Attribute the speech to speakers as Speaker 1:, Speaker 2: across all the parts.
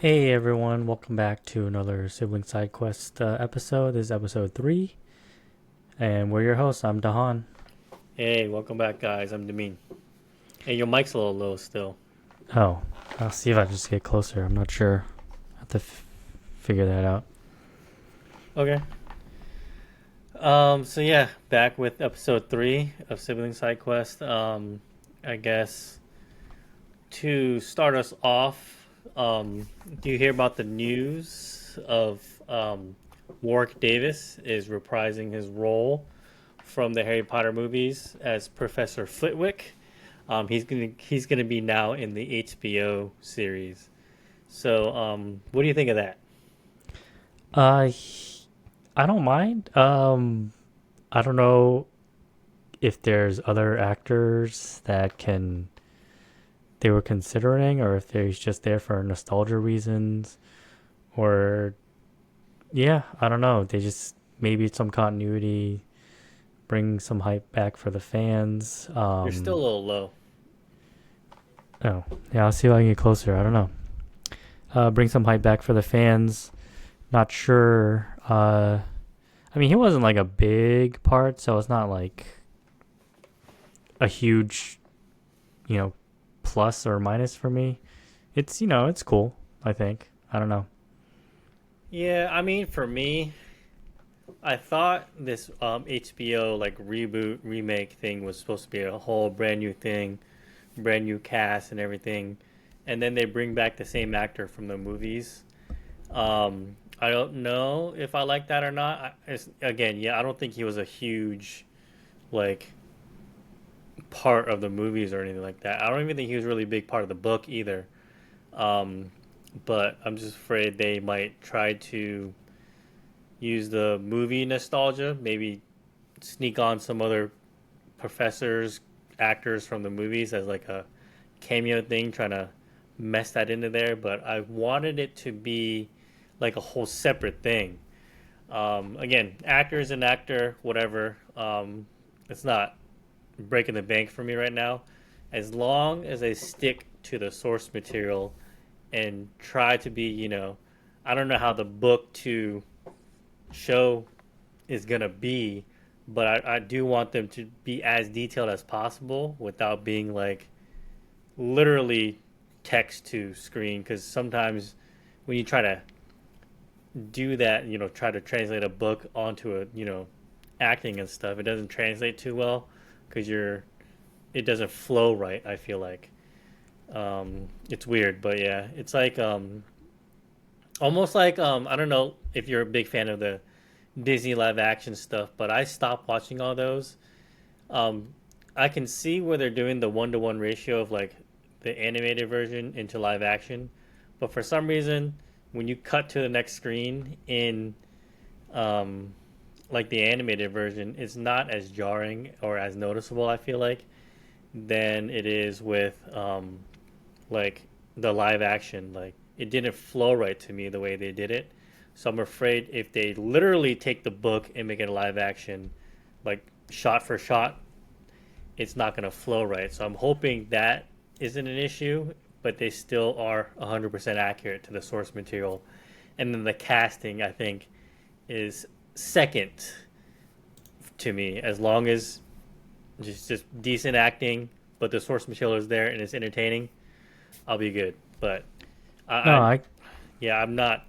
Speaker 1: Hey everyone, welcome back to another Sibling Side Quest episode. This is episode 3, and we're your hosts. I'm Dahan.
Speaker 2: Hey, welcome back, guys. I'm Demin. Hey, your mic's a little low still.
Speaker 1: Oh, I'll see if I just get closer. I'm not sure. I have to figure that out.
Speaker 2: Okay. So yeah, back with episode 3 of Sibling Side Quest. I guess to start us off, do you hear about the news of Warwick Davis is reprising his role from the Harry Potter movies as Professor Flitwick? He's gonna be now in the HBO series. So, what do you think of that?
Speaker 1: Uh, I don't mind. I don't know if there's other actors that they were considering, or if they're just there for nostalgia reasons, or yeah, I don't know. They just maybe some continuity, bring some hype back for the fans.
Speaker 2: You're still a little low.
Speaker 1: Oh, yeah, I'll see if I can get closer. I don't know. Bring some hype back for the fans. Not sure. I mean, he wasn't like a big part, so it's not like a huge, you know, plus or minus for me. It's cool. I think. I don't know.
Speaker 2: Yeah, I mean, for me, I thought this HBO like reboot remake thing was supposed to be a whole brand new thing, brand new cast and everything, and then they bring back the same actor from the movies. I don't know if I like that or not. Again, yeah, I don't think he was a huge like part of the movies or anything like that. I don't even think he was really a big part of the book either. Um, but I'm just afraid they might try to use the movie nostalgia, maybe sneak on some other professors, actors from the movies as like a cameo thing, trying to mess that into there. But I wanted it to be like a whole separate thing. Again, actor is an actor, whatever. It's not breaking the bank for me right now. As long as they stick to the source material and try to be, I don't know how the book to show is gonna be, but I do want them to be as detailed as possible without being like literally text to screen. Because sometimes when you try to do that, try to translate a book onto acting and stuff, it doesn't translate too well because it doesn't flow right. I feel like it's weird, but yeah, it's like almost like I don't know if you're a big fan of the Disney live action stuff, but I stopped watching all those. Um, I can see where they're doing the 1-to-1 ratio of like the animated version into live action, but for some reason, when you cut to the next screen in um, like the animated version, it's not as jarring or as noticeable. I feel like than it is with like the live action. Like it didn't flow right to me the way they did it. So I'm afraid if they literally take the book and make it a live action, like shot for shot, it's not going to flow right. So I'm hoping that isn't an issue, but they still are 100% accurate to the source material. And then the casting, I think, is second to me, as long as just decent acting, but the source material is there and it's entertaining. I'll be good. But
Speaker 1: No,
Speaker 2: I
Speaker 1: I
Speaker 2: yeah, I'm not.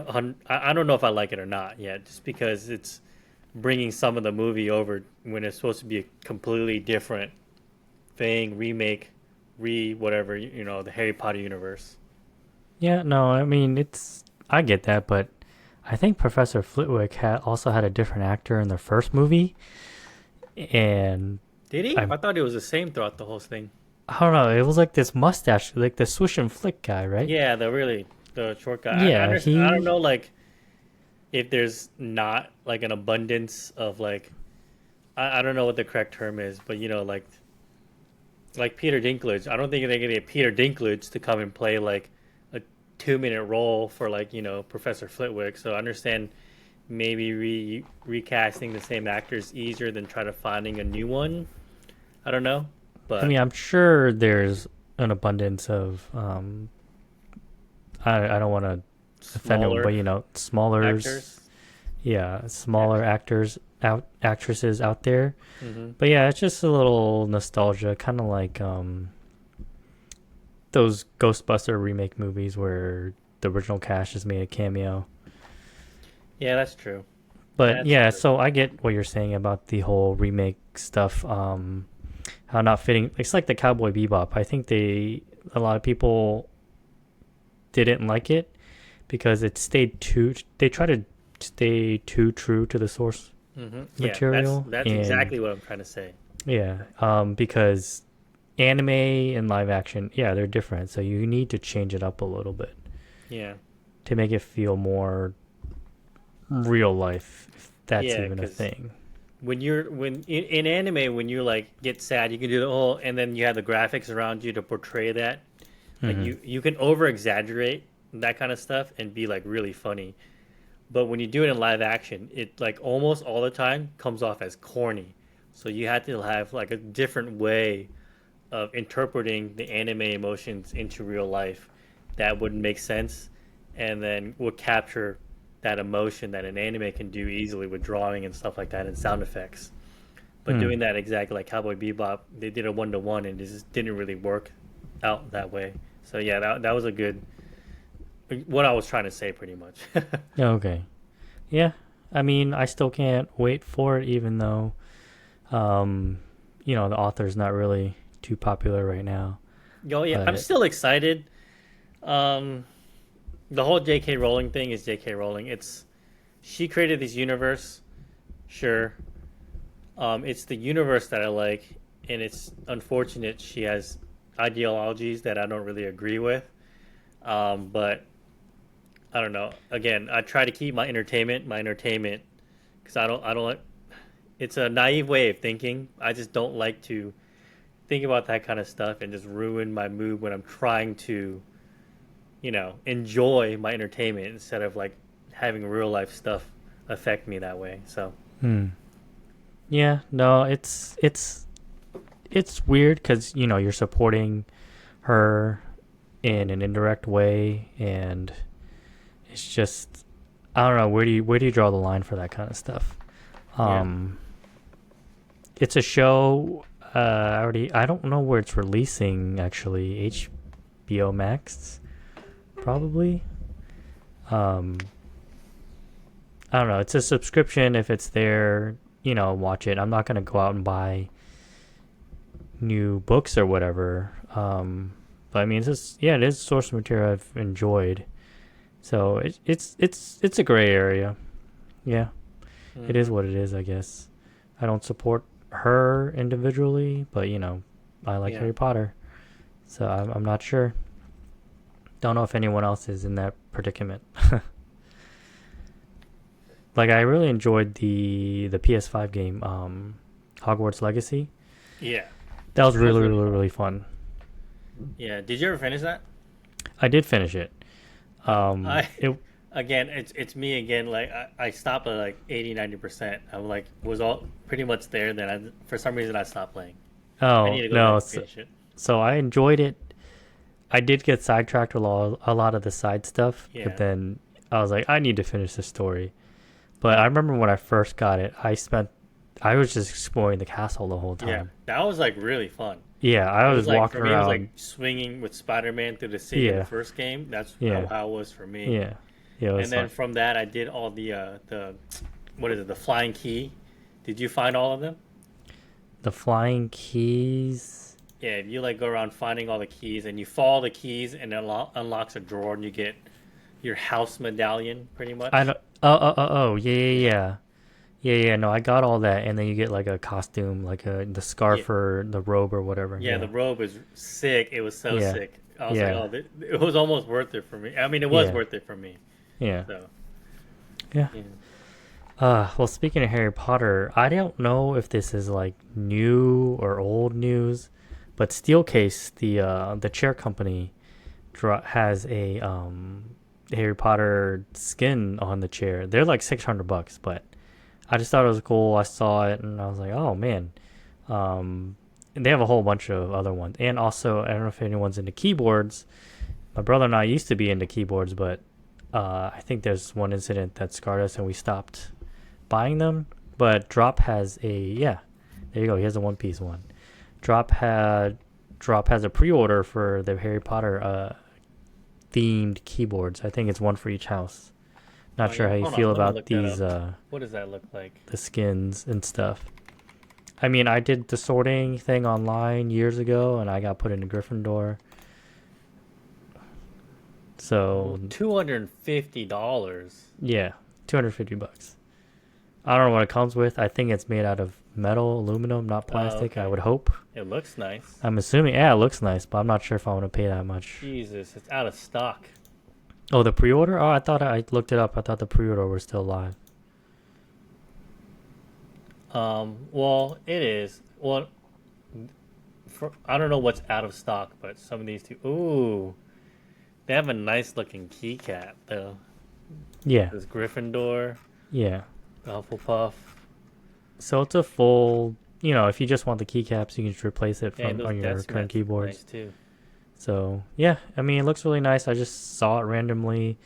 Speaker 2: I don't know if I like it or not yet, just because it's bringing some of the movie over when it's supposed to be a completely different thing, remake, whatever, the Harry Potter universe.
Speaker 1: yeah, no, I mean I get that, but I think Professor Flitwick also had a different actor in the first movie, and
Speaker 2: Did he?
Speaker 1: I'm
Speaker 2: I thought it was the same throughout the whole thing.
Speaker 1: I don't know. It was like this mustache, like the swish and flick guy, right?
Speaker 2: Yeah, the short guy. I
Speaker 1: Yeah,
Speaker 2: understand. I don't
Speaker 1: he.
Speaker 2: know, like if there's not like an abundance of like I don't know what the correct term is, but like Peter Dinklage. I don't think they're gonna get Peter Dinklage to come and play like a 2-minute role for like Professor Flitwick. So I understand maybe recasting the same actor is easier than try to finding a new one. I don't know,
Speaker 1: I
Speaker 2: but
Speaker 1: mean, I'm sure there's an abundance of I don't want to offend anyone, but
Speaker 2: Smaller
Speaker 1: smallers,
Speaker 2: actors.
Speaker 1: yeah, smaller
Speaker 2: Act-
Speaker 1: actresses out there.
Speaker 2: mm-hmm.
Speaker 1: But yeah, it's just a little nostalgia, kind of like those Ghostbuster remake movies where the original cast just made a cameo.
Speaker 2: Yeah, that's true.
Speaker 1: But
Speaker 2: That's
Speaker 1: yeah,
Speaker 2: true.
Speaker 1: so I get what you're saying about the whole remake stuff. How not fitting. It's like the Cowboy Bebop. I think a lot of people didn't like it because it stayed too. They try to stay too true to the source
Speaker 2: Yeah, that's
Speaker 1: material,
Speaker 2: that's
Speaker 1: and
Speaker 2: exactly what I'm trying to say.
Speaker 1: yeah, because anime and live action, yeah, they're different. So you need to change it up a little bit
Speaker 2: Yeah,
Speaker 1: to make it feel more real life, if that's
Speaker 2: yeah,
Speaker 1: even a
Speaker 2: because
Speaker 1: thing.
Speaker 2: when in anime when you like get sad, you can do the whole, and then you have the graphics around you to portray that. Like
Speaker 1: Hmm.
Speaker 2: you can over exaggerate that kind of stuff and be like really funny. But when you do it in live action, it like almost all the time comes off as corny. So you have to have like a different way of interpreting the anime emotions into real life that would make sense and then would capture that emotion that an anime can do easily with drawing and stuff like that and sound effects. But
Speaker 1: Hmm.
Speaker 2: doing that exactly like Cowboy Bebop, they did a 1-to-1 and it just didn't really work out that way. So yeah, that was a good what I was trying to say pretty much.
Speaker 1: Okay. Yeah. I mean, I still can't wait for it, even though, um, the author's not really too popular right now.
Speaker 2: Yo, yeah, I'm
Speaker 1: But
Speaker 2: still excited. Um, the whole J.K. Rowling thing is J.K. Rowling. It's she created this universe, sure. It's the universe that I like, and it's unfortunate she has ideologies that I don't really agree with. But I don't know. Again, I try to keep my entertainment, because I don't like. It's a naive way of thinking. I just don't like to think about that kind of stuff and just ruin my mood when I'm trying to, enjoy my entertainment instead of like having real life stuff affect me that way. So
Speaker 1: hmm. Yeah, no, it's weird because you're supporting her in an indirect way, and it's just I don't know where do you draw the line for that kind of stuff.
Speaker 2: yeah.
Speaker 1: Um, it's a show. I don't know where it's releasing actually. HBO Max probably. Um, I don't know. It's a subscription. If it's there, watch it. I'm not gonna go out and buy new books or whatever. But I mean, it's just yeah, it is source material I've enjoyed. So it's a gray area. Yeah, it is
Speaker 2: Mm-hmm.
Speaker 1: what it is. I guess I don't support her individually, but I like
Speaker 2: Yeah.
Speaker 1: Harry Potter, so I'm not sure. Don't know if anyone else is in that predicament. Like I really enjoyed the PS5 game, Hogwarts Legacy.
Speaker 2: Yeah.
Speaker 1: That was
Speaker 2: That was
Speaker 1: really
Speaker 2: really
Speaker 1: really
Speaker 2: fun.
Speaker 1: really fun.
Speaker 2: Yeah. Did you ever finish that?
Speaker 1: I did finish it.
Speaker 2: I
Speaker 1: It
Speaker 2: again, it's me again. Like I stopped at like 80-90%. I'm like was all pretty much there. Then for some reason I stopped playing. I need
Speaker 1: oh
Speaker 2: to go back
Speaker 1: no,
Speaker 2: and finish it.
Speaker 1: so I enjoyed it. I did get sidetracked with a lot of the side stuff, but
Speaker 2: Yeah.
Speaker 1: then I was like, I need to finish the story. But I remember when I first got it, I was just exploring the castle the whole
Speaker 2: Yeah.
Speaker 1: time.
Speaker 2: That was like really fun.
Speaker 1: Yeah, I
Speaker 2: It
Speaker 1: was
Speaker 2: was like for
Speaker 1: walking
Speaker 2: me, it was like
Speaker 1: around.
Speaker 2: swinging with Spider-Man through the city in the
Speaker 1: Yeah,
Speaker 2: first game. That's
Speaker 1: yeah,
Speaker 2: how it was for me.
Speaker 1: yeah, yeah. It
Speaker 2: And
Speaker 1: was
Speaker 2: then
Speaker 1: fun.
Speaker 2: from that, I did all the what is it? The flying key. Did you find all of them?
Speaker 1: The flying keys.
Speaker 2: Yeah, you like go around finding all the keys, and you follow the keys, and it unlocks a drawer, and you get your house medallion, pretty
Speaker 1: I
Speaker 2: much.
Speaker 1: don't. Oh, yeah, yeah,
Speaker 2: Yeah,
Speaker 1: yeah. Yeah, yeah, no, I got all that, and then you get like a costume, like the
Speaker 2: yeah,
Speaker 1: scarf or the robe or whatever.
Speaker 2: yeah. The
Speaker 1: Yeah,
Speaker 2: robe is sick. It was so
Speaker 1: yeah,
Speaker 2: sick. I was like,
Speaker 1: yeah,
Speaker 2: oh, it was almost worth it for me. I mean, it was
Speaker 1: yeah,
Speaker 2: worth it for me.
Speaker 1: yeah,
Speaker 2: So
Speaker 1: yeah.
Speaker 2: yeah,
Speaker 1: Well, speaking of Harry Potter, I don't know if this is like new or old news, but Steelcase, the chair company, has a Harry Potter skin on the chair. They're like $600, but I just thought it was cool. I saw it and I was like, oh man. And they have a whole bunch of other ones, and also I don't know if anyone's into keyboards. My brother and I used to be into keyboards, but I think there's one incident that scarred us, and we stopped buying them. But Drop has a yeah, there you go. He has a One Piece one. Drop had Drop has a pre-order for the Harry Potter themed keyboards. I think it's one for each house. Not
Speaker 2: Oh
Speaker 1: sure
Speaker 2: yeah,
Speaker 1: how you
Speaker 2: hold on.
Speaker 1: feel
Speaker 2: Let me
Speaker 1: about
Speaker 2: look that
Speaker 1: these
Speaker 2: up. What does that look like?
Speaker 1: the skins and stuff. I mean, I did the sorting thing online years ago, and I got put into Gryffindor. So
Speaker 2: $250.
Speaker 1: yeah, $250. I don't know what it comes with. I think it's made out of metal, aluminum, not
Speaker 2: Oh,
Speaker 1: plastic. I
Speaker 2: okay.
Speaker 1: would hope.
Speaker 2: It looks nice.
Speaker 1: I'm assuming. Yeah, it looks nice, but I'm not sure if I want to pay that much.
Speaker 2: Jesus, it's out of stock.
Speaker 1: Oh, the pre-order? Oh, I thought I looked it up. I thought the pre-order was still live.
Speaker 2: Well, it is. Well, I don't know what's out of stock, but some of these two. Ooh, they have a nice looking keycap though.
Speaker 1: Yeah,
Speaker 2: There's Gryffindor,
Speaker 1: yeah.
Speaker 2: Hufflepuff.
Speaker 1: So it's a full. If you just want the keycaps, you can just replace it
Speaker 2: And
Speaker 1: from
Speaker 2: those
Speaker 1: on your
Speaker 2: desk
Speaker 1: current
Speaker 2: mats look nice
Speaker 1: keyboards.
Speaker 2: too.
Speaker 1: So yeah, I mean, it looks really nice. I just saw it randomly.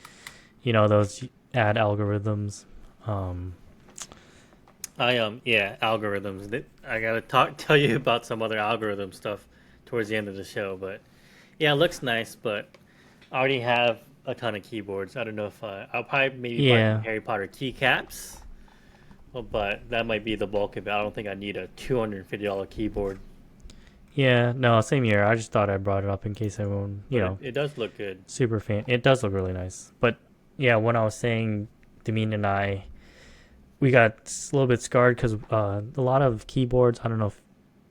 Speaker 1: Those ad algorithms. Um,
Speaker 2: Yeah, algorithms. I gotta tell you about some other algorithm stuff towards the end of the show, but yeah, it looks nice. But I already have a ton of keyboards. I don't know if I'll probably maybe buy some
Speaker 1: yeah,
Speaker 2: Harry Potter keycaps, but that might be the bulk of it. I don't think I need a $250 keyboard,
Speaker 1: yeah. No, same here. I just thought I brought it up in case everyone,
Speaker 2: but it does look good.
Speaker 1: super fan. It does look really nice. But yeah, when I was saying, Demin and I, we got a little bit scarred because a lot of keyboards. I don't know if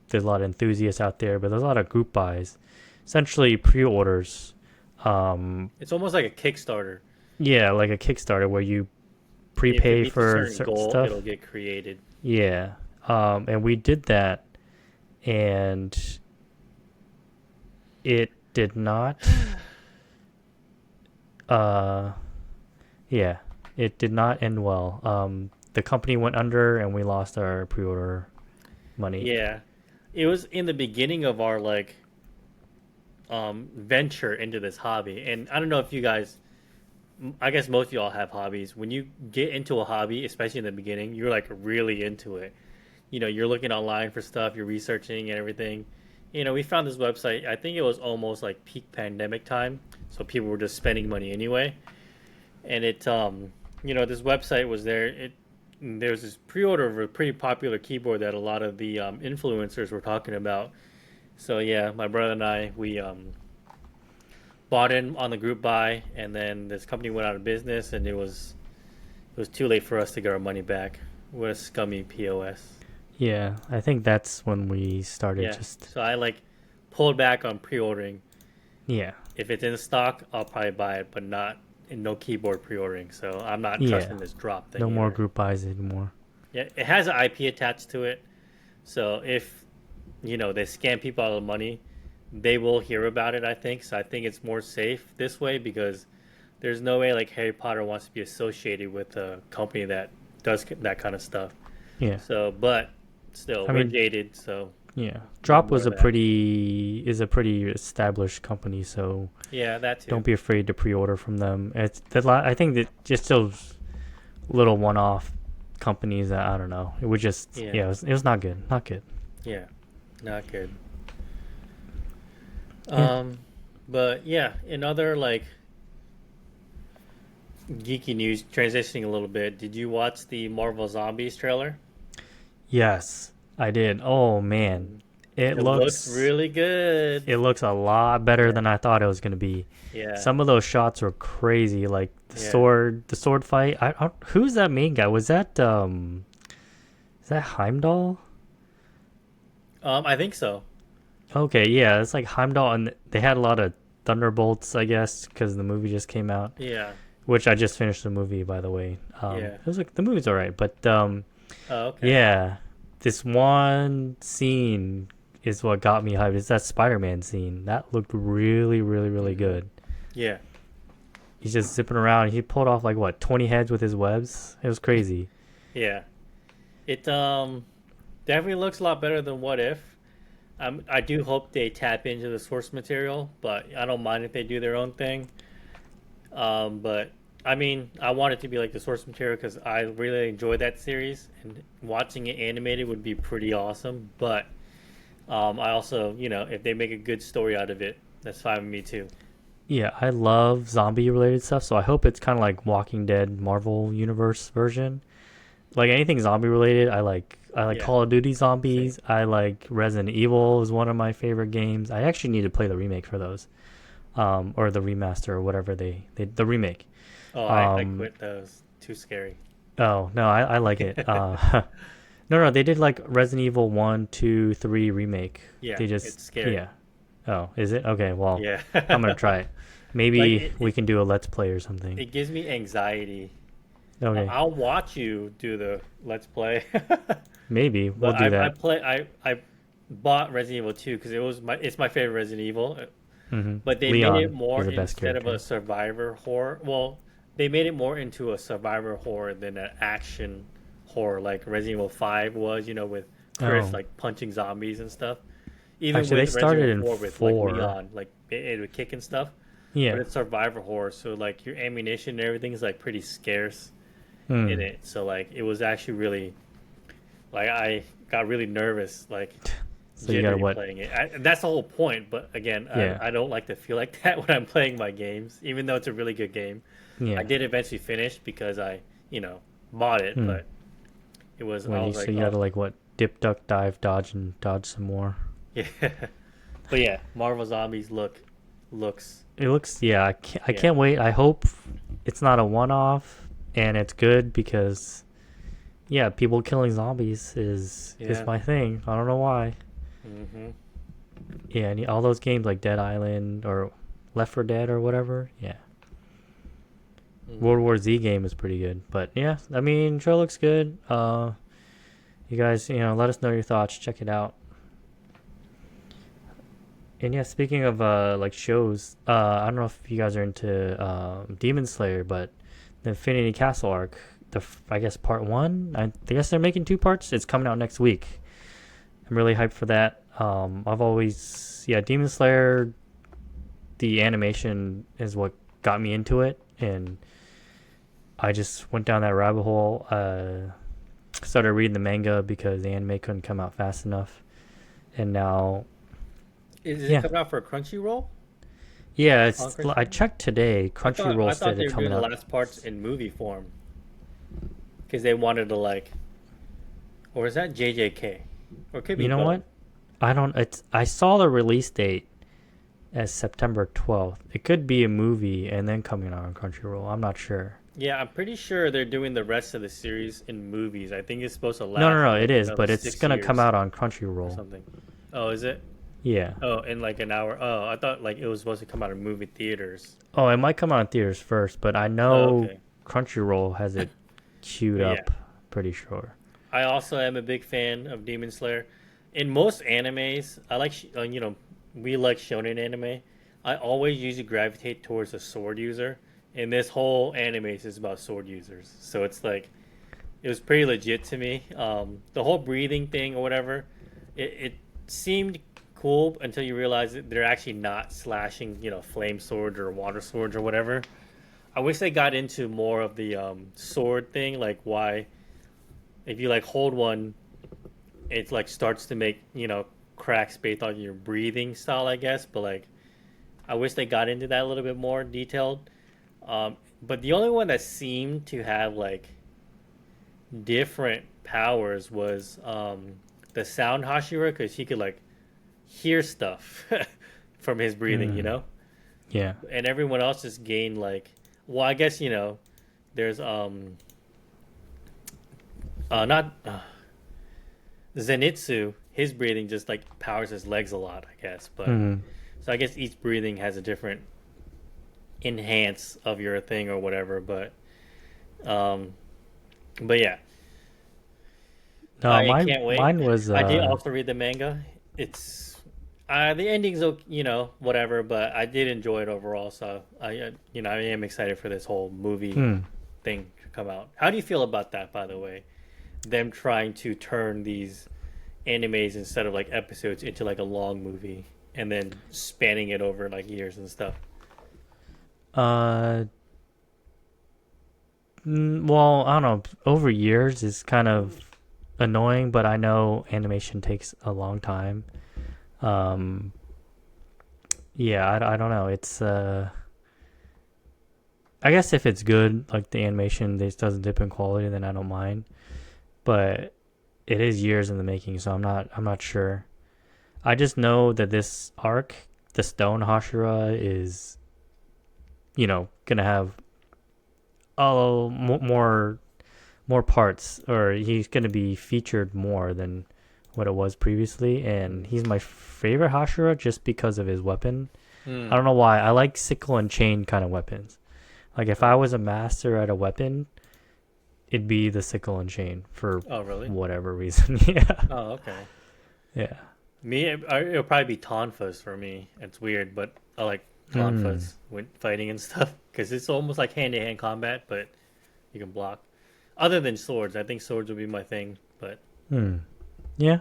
Speaker 1: there's a lot of enthusiasts out there, but there's a lot of group buys, essentially pre-orders. Um,
Speaker 2: It's almost like a Kickstarter.
Speaker 1: yeah, like a Kickstarter where you
Speaker 2: If it
Speaker 1: prepay
Speaker 2: meets a
Speaker 1: for
Speaker 2: certain
Speaker 1: certain
Speaker 2: goal, it'll
Speaker 1: stuff.
Speaker 2: get created.
Speaker 1: Yeah, and we did that, and it did not. Uh, yeah, it did not end well. The company went under, and we lost our pre-order money.
Speaker 2: Yeah, it was in the beginning of our venture into this hobby, and I don't know if you guys. I guess most of y'all have hobbies. When you get into a hobby, especially in the beginning, you're like really into it. You're looking online for stuff, you're researching and everything. We found this website. I think it was almost like peak pandemic time, so people were just spending money anyway. And this website was there. There was this pre-order of a pretty popular keyboard that a lot of the influencers were talking about. So yeah, my brother and I bought in on the group buy, and then this company went out of business, and it was too late for us to get our money back. What a scummy POS.
Speaker 1: Yeah, I think that's when we started
Speaker 2: Yeah,
Speaker 1: just.
Speaker 2: so I pulled back on pre-ordering.
Speaker 1: Yeah,
Speaker 2: If it's in stock, I'll probably buy it, but not in no keyboard pre-ordering. So I'm not
Speaker 1: yeah.
Speaker 2: trusting this drop
Speaker 1: No
Speaker 2: thing
Speaker 1: more
Speaker 2: either.
Speaker 1: group buys anymore.
Speaker 2: Yeah, it has an IP attached to it, so if they scam people out of money, they will hear about it. I think so. I think it's more safe this way because there's no way like Harry Potter wants to be associated with a company that does that kind of stuff.
Speaker 1: Yeah.
Speaker 2: So, but still,
Speaker 1: I
Speaker 2: we're
Speaker 1: mean,
Speaker 2: jaded, so
Speaker 1: yeah.
Speaker 2: we
Speaker 1: Drop was
Speaker 2: ignore
Speaker 1: a
Speaker 2: that.
Speaker 1: pretty is a pretty established company, so
Speaker 2: Yeah, that
Speaker 1: don't
Speaker 2: too.
Speaker 1: be afraid to pre-order from them. I think that just those little one-off companies that I don't know. It would just
Speaker 2: Yeah,
Speaker 1: yeah, it was not good. Not good.
Speaker 2: yeah, not good.
Speaker 1: Yeah.
Speaker 2: Um, but yeah, in other geeky news, transitioning a little bit, did you watch the Marvel Zombies trailer?
Speaker 1: Yes, I did. Oh man.
Speaker 2: Mm.
Speaker 1: It
Speaker 2: It looks
Speaker 1: looks
Speaker 2: really good.
Speaker 1: it looks a lot better
Speaker 2: Yeah,
Speaker 1: than I thought it was going to be.
Speaker 2: yeah,
Speaker 1: Some of those shots were crazy, like
Speaker 2: yeah.
Speaker 1: the sword fight. Who's that main guy? Was that is that Heimdall?
Speaker 2: I think so.
Speaker 1: Okay, yeah, it's like Heimdall, and they had a lot of thunderbolts, I guess, because the movie just came out,
Speaker 2: Yeah,
Speaker 1: which I just finished the movie, by the way.
Speaker 2: yeah.
Speaker 1: It was like the movie's alright, but
Speaker 2: Oh, okay.
Speaker 1: yeah, this one scene is what got me hyped. It's that Spider-Man scene that looked really, really, really
Speaker 2: Hmm.
Speaker 1: good.
Speaker 2: Yeah,
Speaker 1: He's just zipping around. He pulled off like what 20 heads with his webs. It was crazy.
Speaker 2: yeah. It definitely looks a lot better than What If. I do hope they tap into the source material, but I don't mind if they do their own thing. But I mean, I want it to be like the source material because I really enjoy that series, and watching it animated would be pretty awesome. But I also, if they make a good story out of it, that's fine with me too.
Speaker 1: Yeah, I love zombie related stuff, so I hope it's kind of like Walking Dead Marvel Universe version. Like anything zombie related, I like. I like
Speaker 2: Yeah,
Speaker 1: Call of Duty
Speaker 2: same.
Speaker 1: zombies. I like Resident Evil is one of my favorite games. I actually need to play the remake for those, or the remaster or whatever they the remake.
Speaker 2: Oh, I
Speaker 1: Um,
Speaker 2: quit those. Too scary.
Speaker 1: oh no, I like it. No, they did like Resident Evil 1, 2, 3 remake.
Speaker 2: Yeah,
Speaker 1: They just
Speaker 2: it's scary.
Speaker 1: yeah. Oh, is it? Okay, well,
Speaker 2: Yeah.
Speaker 1: I'm gonna try it.
Speaker 2: Like
Speaker 1: Maybe we can do a let's play or something.
Speaker 2: it gives me anxiety.
Speaker 1: Okay,
Speaker 2: I'll watch you do the let's play.
Speaker 1: maybe we'll
Speaker 2: But
Speaker 1: do
Speaker 2: I
Speaker 1: that.
Speaker 2: play I bought Resident Evil 2 because it's my favorite Resident Evil. But they made it
Speaker 1: Leon is
Speaker 2: more
Speaker 1: the best
Speaker 2: instead of a
Speaker 1: character.
Speaker 2: survivor horror. Well, they made it more into a survivor horror than an action horror like Resident Evil 5 was, with Chris
Speaker 1: Oh,
Speaker 2: like punching zombies and stuff. Even
Speaker 1: actually, they
Speaker 2: with Resident
Speaker 1: started
Speaker 2: Evil
Speaker 1: in
Speaker 2: 4 with like
Speaker 1: 4.
Speaker 2: Leon, like it would kick and stuff. But
Speaker 1: Yeah.
Speaker 2: it's survivor horror, so like your ammunition and everything is like pretty scarce in
Speaker 1: Hmm.
Speaker 2: it. So like it was actually really like I got really nervous like
Speaker 1: So you gotta
Speaker 2: jittery
Speaker 1: what?
Speaker 2: playing it. That's the whole point. But again,
Speaker 1: Yeah.
Speaker 2: I don't like to feel like that when I'm playing my games, even though it's a really good game. I
Speaker 1: Yeah.
Speaker 2: did eventually finish because I, bought it,
Speaker 1: Hmm.
Speaker 2: but I
Speaker 1: What you
Speaker 2: was
Speaker 1: so
Speaker 2: like,
Speaker 1: you
Speaker 2: oh,
Speaker 1: gotta like what? Dip, duck, dive, dodge, and dodge some more.
Speaker 2: yeah. But yeah, Marvel Zombies looks,
Speaker 1: It looks yeah. I
Speaker 2: yeah,
Speaker 1: can't wait. I hope it's not a one-off and it's good because yeah, people killing zombies is
Speaker 2: yeah.
Speaker 1: my thing. I don't know why.
Speaker 2: Hmm.
Speaker 1: Yeah, and all those games like Dead Island or Left 4 Dead or whatever. Yeah. World
Speaker 2: Hmm.
Speaker 1: War Z game is pretty good. But yeah, I mean, show looks good. You guys, let us know your thoughts. Check it out. And yeah, speaking of like shows, I don't know if you guys are into Demon Slayer, but the Infinity Castle arc, I guess part one. I guess they're making two parts. It's coming out next week. I'm really hyped for that. I've always Demon Slayer. The animation is what got me into it, and I just went down that rabbit hole. Started reading the manga because the anime couldn't come out fast enough, and now
Speaker 2: Is it
Speaker 1: yeah,
Speaker 2: coming out for Crunchyroll
Speaker 1: yeah.
Speaker 2: on
Speaker 1: I
Speaker 2: Crunchyroll?
Speaker 1: checked today.
Speaker 2: I
Speaker 1: Crunchyroll
Speaker 2: thought
Speaker 1: said
Speaker 2: they
Speaker 1: it
Speaker 2: were doing
Speaker 1: coming
Speaker 2: the
Speaker 1: out.
Speaker 2: last parts in movie form because they wanted to like, or is that JJK? Or it could be
Speaker 1: You know
Speaker 2: both.
Speaker 1: what? I don't. I saw the release date as September 12th. It could be a movie and then coming out on Crunchyroll. I'm not sure.
Speaker 2: Yeah, I'm pretty sure they're doing the rest of the series in movies. I think it's supposed to
Speaker 1: No, no,
Speaker 2: last
Speaker 1: no.
Speaker 2: like
Speaker 1: It is,
Speaker 2: another
Speaker 1: but it's
Speaker 2: 6
Speaker 1: gonna come
Speaker 2: years
Speaker 1: out on
Speaker 2: or
Speaker 1: Crunchyroll.
Speaker 2: something. Oh, is it?
Speaker 1: Yeah.
Speaker 2: Oh, in like an hour. Oh, I thought like it was supposed to come out in movie theaters.
Speaker 1: Oh, it might come out in theaters first, but I
Speaker 2: Oh,
Speaker 1: know
Speaker 2: okay.
Speaker 1: Crunchyroll has it queued
Speaker 2: But yeah,
Speaker 1: up. Pretty sure.
Speaker 2: I also am a big fan of Demon Slayer. In most animes, I like we like shonen anime. I always usually gravitate towards a sword user, and this whole anime is about sword users. So it's like it was pretty legit to me. The whole breathing thing or whatever, it seemed cool until you realize that they're actually not slashing, flame swords or water swords or whatever. I wish they got into more of the sword thing, like why if you like hold one, it like starts to make cracks based on your breathing style, I guess. But like, I wish they got into that a little bit more detailed. But the only one that seemed to have like different powers was the sound Hashira because he could like hear stuff from his breathing,
Speaker 1: Hmm. Yeah.
Speaker 2: and everyone else just gained like, well, I guess there's not Zenitsu. His breathing just like powers his legs a lot, I guess. But
Speaker 1: Hmm.
Speaker 2: so I guess each breathing has a different enhance of your thing or whatever. Um, but yeah,
Speaker 1: No,
Speaker 2: I
Speaker 1: my
Speaker 2: can't wait.
Speaker 1: mine was
Speaker 2: I did also read the manga. It's the ending's whatever, but I did enjoy it overall. So I am excited for this whole movie
Speaker 1: hmm.
Speaker 2: thing to come out. How do you feel about that, by the way? Them trying to turn these animes instead of like episodes into like a long movie and then spanning it over like years and stuff.
Speaker 1: Uh, well, I don't know. Over years is kind of annoying, but I know animation takes a long time. Um, yeah, I don't know. I guess if it's good, like the animation this doesn't dip in quality, then I don't mind. But it is years in the making, so I'm not sure. I just know that this arc, the Stone Hashira, is gonna have more parts, or he's gonna be featured more than what it was previously, and he's my favorite Hashira just because of his weapon. I
Speaker 2: Hmm.
Speaker 1: don't know why. I like sickle and chain kind of weapons. Like if I was a master at a weapon, it'd be the sickle and chain for
Speaker 2: Oh, really?
Speaker 1: whatever reason. Yeah.
Speaker 2: Oh, okay.
Speaker 1: Yeah.
Speaker 2: Me, it'll probably be Tonfas for me. It's weird, but I like
Speaker 1: Mm.
Speaker 2: Tonfas when fighting and stuff because it's almost like hand-to-hand combat, but you can block. Other than swords, I think swords would be my thing. But
Speaker 1: Hmm. Yeah.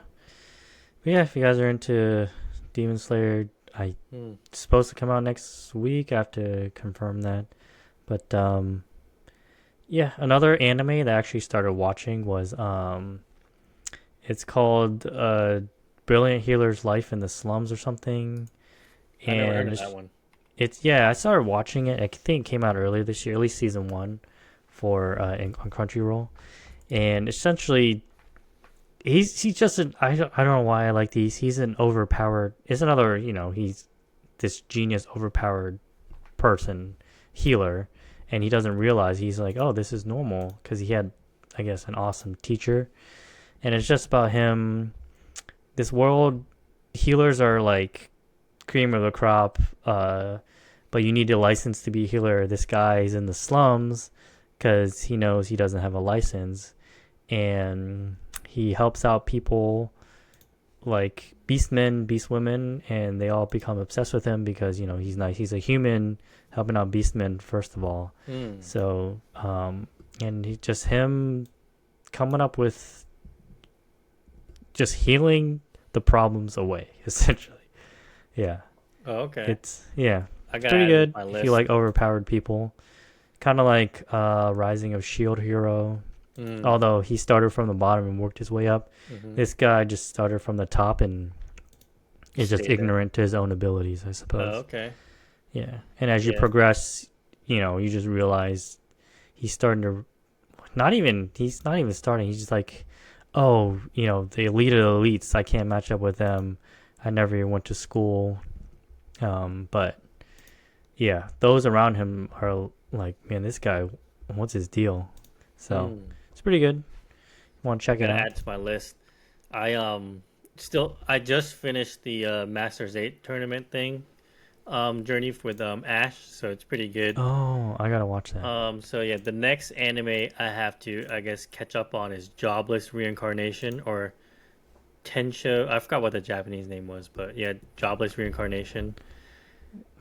Speaker 1: But yeah, if you guys are into Demon Slayer, I
Speaker 2: hmm.
Speaker 1: it's supposed to come out next week. I have to confirm that. But yeah, another anime that I actually started watching was it's called Brilliant Healer's Life in the Slums or something.
Speaker 2: I never heard
Speaker 1: And
Speaker 2: of that one.
Speaker 1: it's yeah, I started watching it. I think it came out earlier this year, at least season 1 for on Crunchyroll. And essentially he's just an I don't know why I like these. He's an overpowered. It's another, he's this genius overpowered person, healer, and he doesn't realize he's like, oh, this is normal because he had, I guess, an awesome teacher, and it's just about him. This world, healers are like cream of the crop, but you need a license to be a healer. This guy is in the slums because he knows he doesn't have a license, and he helps out people like beastmen, beastwomen, and they all become obsessed with him because he's nice. He's a human helping out beastmen first of all.
Speaker 2: Hmm.
Speaker 1: So, and he just him coming up with just healing the problems away, essentially. Yeah,
Speaker 2: Oh, okay.
Speaker 1: yeah,
Speaker 2: I
Speaker 1: it's
Speaker 2: gotta
Speaker 1: pretty
Speaker 2: add it to
Speaker 1: good
Speaker 2: my
Speaker 1: if you
Speaker 2: list.
Speaker 1: like overpowered people. Kind of like Rising of Shield Hero,
Speaker 2: Hmm.
Speaker 1: although he started from the bottom and worked his way up.
Speaker 2: Mm-hmm.
Speaker 1: This guy just started from the top and is just
Speaker 2: Stayed there.
Speaker 1: ignorant to his own abilities, I
Speaker 2: Oh,
Speaker 1: suppose.
Speaker 2: okay.
Speaker 1: Yeah. And as you
Speaker 2: Yeah.
Speaker 1: progress, you just realize he's starting to he's not even starting. He's just like, oh, the elite of the elites, I can't match up with them. I never even went to school. But yeah, those around him are like, man, this guy, what's his deal? So
Speaker 2: Hmm.
Speaker 1: it's pretty good. Want to
Speaker 2: I
Speaker 1: check it
Speaker 2: gotta
Speaker 1: out?
Speaker 2: add to my list. I just finished the Masters 8 tournament thing journey with Ash, so it's pretty good.
Speaker 1: Oh, I gotta watch that.
Speaker 2: So yeah, the next anime I have to, I guess, catch up on is Jobless Reincarnation or Tensho. I forgot what the Japanese name was, but yeah, Jobless Reincarnation.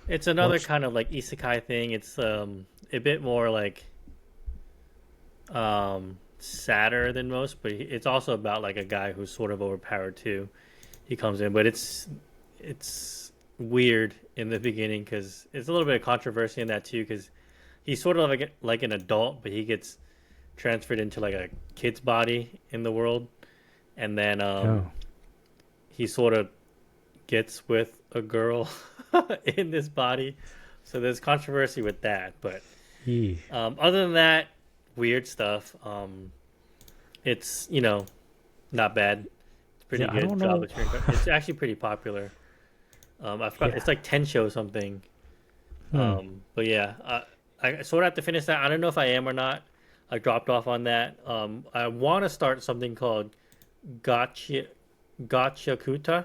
Speaker 2: It's another
Speaker 1: What's
Speaker 2: kind of like isekai thing. It's a bit more like sadder than most, but it's also about like a guy who's sort of overpowered too. He comes in, but it's weird in the beginning because it's a little bit of controversy in that too because he's sort of like an adult, but he gets transferred into like a kid's body in the world, and then
Speaker 1: oh,
Speaker 2: he sort of gets with a girl in this body. So there's controversy with that, but
Speaker 1: yee.
Speaker 2: other than that, weird stuff. It's not bad. It's
Speaker 1: Yeah,
Speaker 2: pretty
Speaker 1: I
Speaker 2: good
Speaker 1: don't
Speaker 2: job.
Speaker 1: know.
Speaker 2: It's actually pretty popular. I forgot.
Speaker 1: Yeah.
Speaker 2: It's like Tensho something.
Speaker 1: Hmm.
Speaker 2: But yeah, I sort of have to finish that. I don't know if I am or not. I dropped off on that. I want to start something called Gotcha Kuta.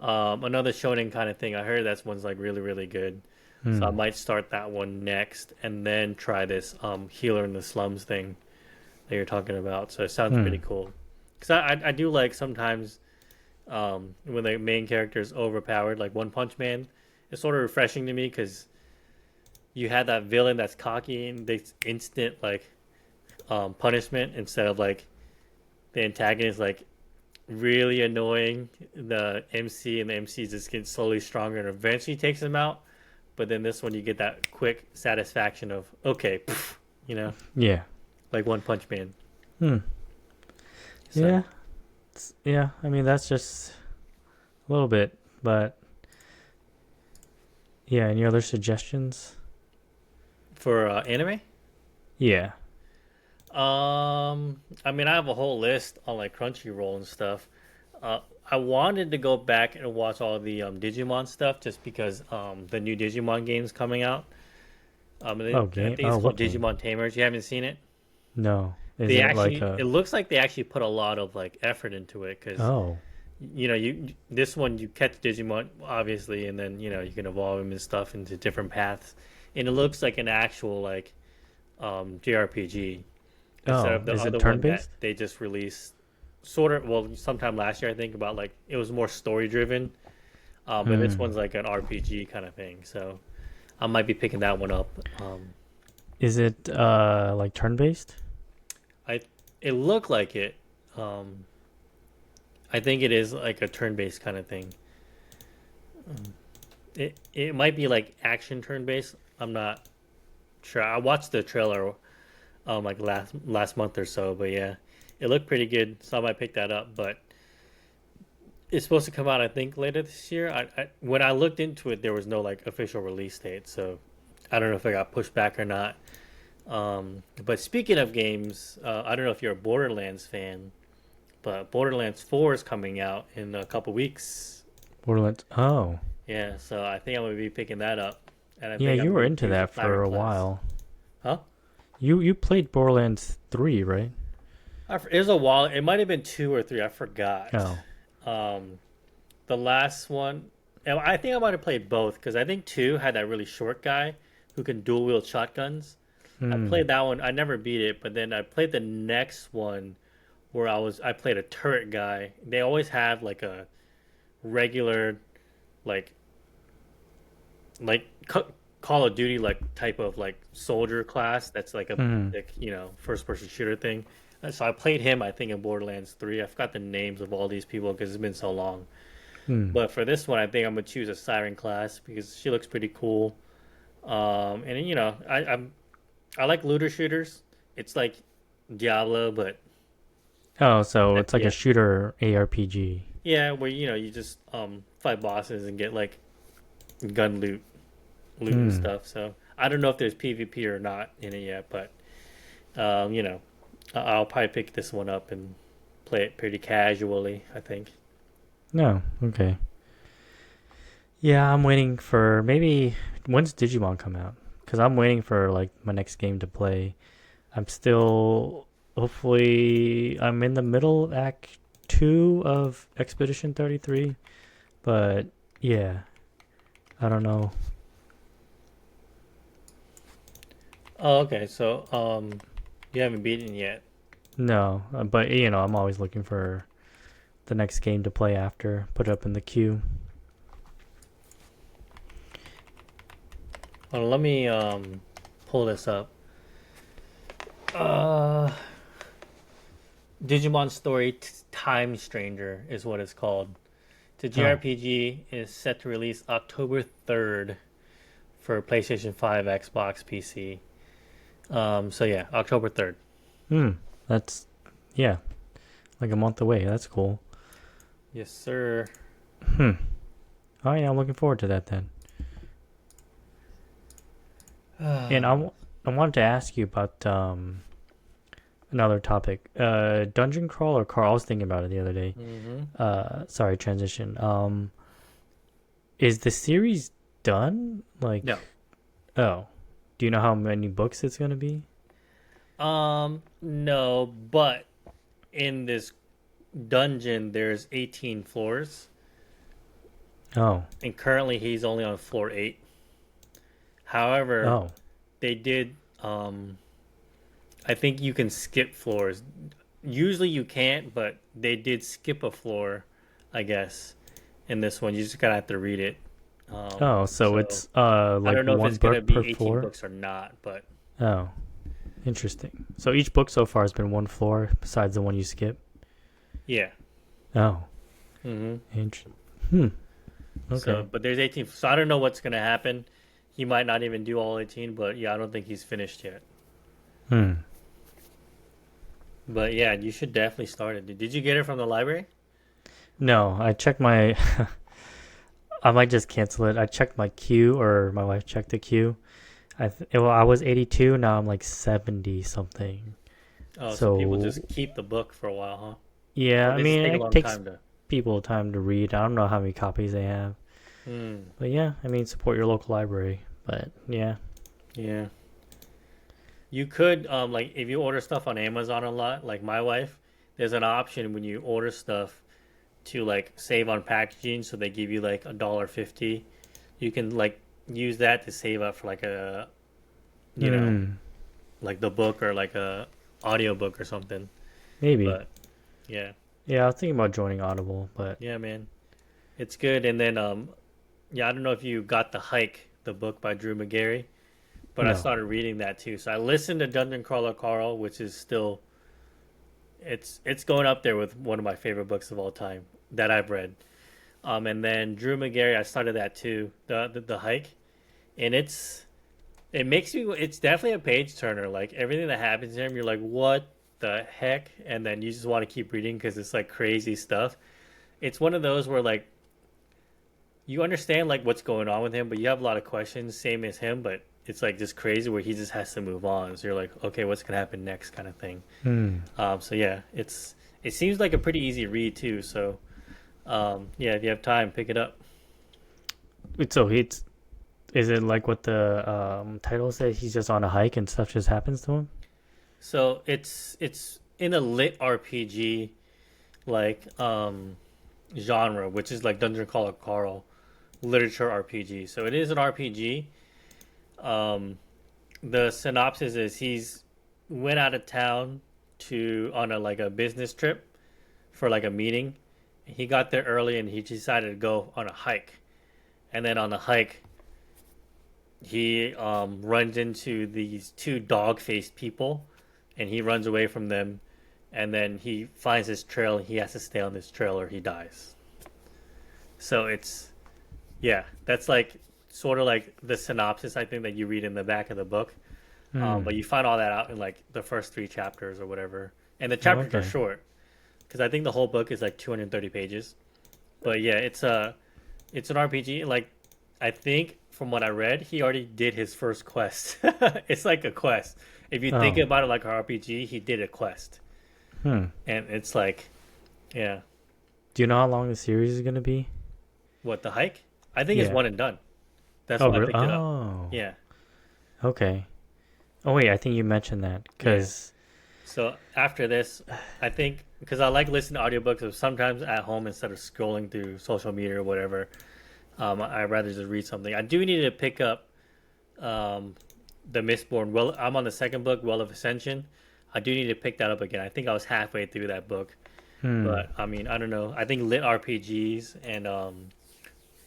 Speaker 2: Another shonen kind of thing. I heard that one's like really really good. So I
Speaker 1: Hmm.
Speaker 2: might start that one next, and then try this healer in the slums thing that you're talking about. So it sounds pretty
Speaker 1: Hmm.
Speaker 2: cool. Because I do like sometimes when the main character is overpowered, like One Punch Man. It's sort of refreshing to me because you had that villain that's cocky and they instant like punishment instead of like the antagonist like really annoying. The MC and the MC just get slowly stronger and eventually takes him out. But then this one, you get that quick satisfaction of okay, pff, you know,
Speaker 1: Yeah.
Speaker 2: like One Punch Man.
Speaker 1: Hmm.
Speaker 2: So
Speaker 1: Yeah. Yeah. I mean, that's just a little bit, but yeah. Any other suggestions?
Speaker 2: for anime,
Speaker 1: Yeah.
Speaker 2: I mean, I have a whole list on like Crunchyroll and stuff. I wanted to go back and watch all the Digimon stuff just because the new Digimon game's coming out.
Speaker 1: Oh,
Speaker 2: I
Speaker 1: game.
Speaker 2: think
Speaker 1: Oh,
Speaker 2: it's
Speaker 1: what
Speaker 2: called
Speaker 1: game?
Speaker 2: Digimon Tamers. You haven't seen it?
Speaker 1: No. Is
Speaker 2: They
Speaker 1: it like
Speaker 2: actually, it
Speaker 1: a?
Speaker 2: looks like they actually put a lot of like effort into it because
Speaker 1: Oh.
Speaker 2: you this one you catch Digimon obviously, and then you can evolve them and stuff into different paths, and it looks like an actual like JRPG instead
Speaker 1: Oh.
Speaker 2: of the
Speaker 1: Is it
Speaker 2: other
Speaker 1: turn
Speaker 2: one that
Speaker 1: based?
Speaker 2: they just released. Sort of, well, sometime last year I think about like it was more story driven, but this
Speaker 1: Hmm.
Speaker 2: one's like an RPG kind of thing. So I might be picking that one up.
Speaker 1: Is it like turn based?
Speaker 2: I it looked like it. Um, I think it is like a turn based kind of thing. It might be like action turn based. I'm not sure. I watched the trailer like last month or so, but yeah, it looked pretty good. So I might pick that up. But it's supposed to come out I think later this year. When I looked into it, there was no like official release date, so I don't know if it got pushed back or not. But speaking of games, I don't know if you're a Borderlands fan, but Borderlands 4 is coming out in a couple weeks.
Speaker 1: Borderlands. Oh.
Speaker 2: Yeah, so I think I'm gonna be picking that up, and I
Speaker 1: Yeah,
Speaker 2: think I'm
Speaker 1: you
Speaker 2: gonna
Speaker 1: were
Speaker 2: be
Speaker 1: into
Speaker 2: choosing
Speaker 1: that for
Speaker 2: Siren
Speaker 1: a
Speaker 2: class.
Speaker 1: while.
Speaker 2: Huh?
Speaker 1: You played Borderlands 3, right?
Speaker 2: It was a while. It might have been two or three. I forgot.
Speaker 1: Oh.
Speaker 2: Um, the last one, and I think I might have played both because I think two had that really short guy who can dual wield shotguns. I
Speaker 1: Hmm.
Speaker 2: played that one. I never beat it, but then I played the next one where I played a turret guy. They always have like a regular like like Call of Duty like type of like soldier class that's like a
Speaker 1: Hmm.
Speaker 2: like, first person shooter thing. And so I played him I think in Borderlands 3. I forgot the names of all these people because it's been so long.
Speaker 1: Hmm.
Speaker 2: But for this one I think I'm gonna choose a Siren class because she looks pretty cool. And I like looter shooters. It's like Diablo, but
Speaker 1: Oh, so it's like a
Speaker 2: FPS.
Speaker 1: shooter ARPG.
Speaker 2: Yeah, where you just fight bosses and get like gun loot and
Speaker 1: Hmm.
Speaker 2: stuff. So I don't know if there's PvP or not in it yet, but um, you know, I'll probably pick this one up and play it pretty casually, I think.
Speaker 1: No. Okay. Yeah, I'm waiting for maybe when's Digimon come out? Because I'm waiting for like my next game to play. I'm still hopefully I'm in the middle of Act 2 of Expedition 33, but yeah, I don't know.
Speaker 2: Oh, okay. So you haven't beaten yet.
Speaker 1: No, but I'm always looking for the next game to play after. Put it up in the queue.
Speaker 2: Let me pull this up. Uh, Digimon Story Time Stranger is what it's called. The
Speaker 1: Oh,
Speaker 2: JRPG is set to release October 3rd for PlayStation 5, Xbox, PC. So yeah, October 3rd.
Speaker 1: hmm, that's yeah, like a month away. That's cool.
Speaker 2: Yes, sir.
Speaker 1: Hmm. Oh yeah, I'm looking forward to that then. And I wanted to ask you about another topic. Dungeon crawl or car. I was thinking about it the other day.
Speaker 2: Mm-hmm.
Speaker 1: Sorry, transition. Is the series done? Like,
Speaker 2: No.
Speaker 1: oh, do you know how many books it's gonna be?
Speaker 2: No, but in this dungeon, there's 18 floors,
Speaker 1: Oh,
Speaker 2: and currently he's only on floor 8. However,
Speaker 1: oh,
Speaker 2: they did, I think you can skip floors. Usually you can't, but they did skip a floor, I guess, in this one. You just gotta have to read it.
Speaker 1: oh. So
Speaker 2: So
Speaker 1: it's
Speaker 2: I
Speaker 1: like
Speaker 2: don't know if
Speaker 1: one
Speaker 2: it's gonna
Speaker 1: book
Speaker 2: be
Speaker 1: per
Speaker 2: 18
Speaker 1: floor.
Speaker 2: books or not, but
Speaker 1: Oh, interesting. So each book so far has been one floor besides the one you skip.
Speaker 2: yeah.
Speaker 1: Oh,
Speaker 2: Hmm.
Speaker 1: interesting. Hmm.
Speaker 2: So,
Speaker 1: Okay.
Speaker 2: but there's 18. So I don't know what's gonna happen. He might not even do all 18, but yeah, I don't think he's finished yet.
Speaker 1: Hmm.
Speaker 2: But yeah, you should definitely start it. Did you get it from the library?
Speaker 1: No, I checked my. I might just cancel it. I checked my queue, or my wife checked the queue. Well, I was 82. Now I'm like 70 something.
Speaker 2: Oh, so people
Speaker 1: So
Speaker 2: just keep the book for a while, huh?
Speaker 1: yeah,
Speaker 2: Or
Speaker 1: I
Speaker 2: they just
Speaker 1: mean
Speaker 2: take a
Speaker 1: it
Speaker 2: long
Speaker 1: takes
Speaker 2: time to.
Speaker 1: people time to read. I don't know how many copies they have,
Speaker 2: Hmm.
Speaker 1: but yeah, I mean support your local library. But yeah,
Speaker 2: Yeah. You could like if you order stuff on Amazon a lot, like my wife, there's an option when you order stuff to like save on packaging, so they give you like $1.50. You can like use that to save up for like a you know
Speaker 1: hmm,
Speaker 2: like the book or like a audiobook or something.
Speaker 1: maybe.
Speaker 2: But yeah,
Speaker 1: Yeah, I was thinking about joining Audible, but
Speaker 2: yeah, man, it's good. And then yeah, I don't know if you got the Hike, the book by Drew McGarry, but I
Speaker 1: no.
Speaker 2: started reading that too. So I listened to Dungeon Crawler Carl, which is still it's going up there with one of my favorite books of all time that I've read. And then Drew McGarry, I started that too, the Hike, and it makes you. It's definitely a page turner. Like everything that happens to him, you're like, what the heck? And then you just want to keep reading because it's like crazy stuff. It's one of those where like you understand like what's going on with him, but you have a lot of questions, same as him. But it's like just crazy where he just has to move on. So you're like, okay, what's gonna happen next, kind of thing.
Speaker 1: Hmm.
Speaker 2: So yeah, it seems like a pretty easy read too. So yeah, if you have time, pick it up.
Speaker 1: It's is it like what the title says? He's just on a hike and stuff just happens to him.
Speaker 2: So it's in a lit RPG like genre, which is like Dungeon Crawler Carl literature RPG. So it is an RPG. Um, the synopsis is he's went out of town to on a like a business trip for like a meeting. He got there early and he decided to go on a hike. And then on the hike, he runs into these two dog-faced people, and he runs away from them. And then he finds his trail, and he has to stay on this trail or he dies. So it's yeah, that's like sort of like the synopsis I think that you read in the back of the book. But
Speaker 1: Hmm.
Speaker 2: you find all that out in like the first three chapters or whatever, and the
Speaker 1: Oh,
Speaker 2: chapters are
Speaker 1: okay.
Speaker 2: short because I think the whole book is like 230 pages. But yeah, it's an RPG. Like I think from what I read, he already did his first quest. It's like a quest. If you think
Speaker 1: Oh.
Speaker 2: about it like an RPG, he did a quest,
Speaker 1: Hmm.
Speaker 2: and it's like yeah,
Speaker 1: Do you know how long the series is gonna be?
Speaker 2: what the hike? I think it's
Speaker 1: Yeah.
Speaker 2: one and done. That's
Speaker 1: Oh,
Speaker 2: why I
Speaker 1: really?
Speaker 2: picked it up.
Speaker 1: Oh.
Speaker 2: Yeah,
Speaker 1: Okay. Oh wait, I think you mentioned that
Speaker 2: yeah.
Speaker 1: because.
Speaker 2: So after this, I think because I like listening to audiobooks, so sometimes at home instead of scrolling through social media or whatever, I'd rather just read something. I do need to pick up um, the Mistborn. Well, I'm on the second book, Well of Ascension. I do need to pick that up again. I think I was halfway through that book,
Speaker 1: Hmm.
Speaker 2: but I mean, I don't know. I think lit RPGs and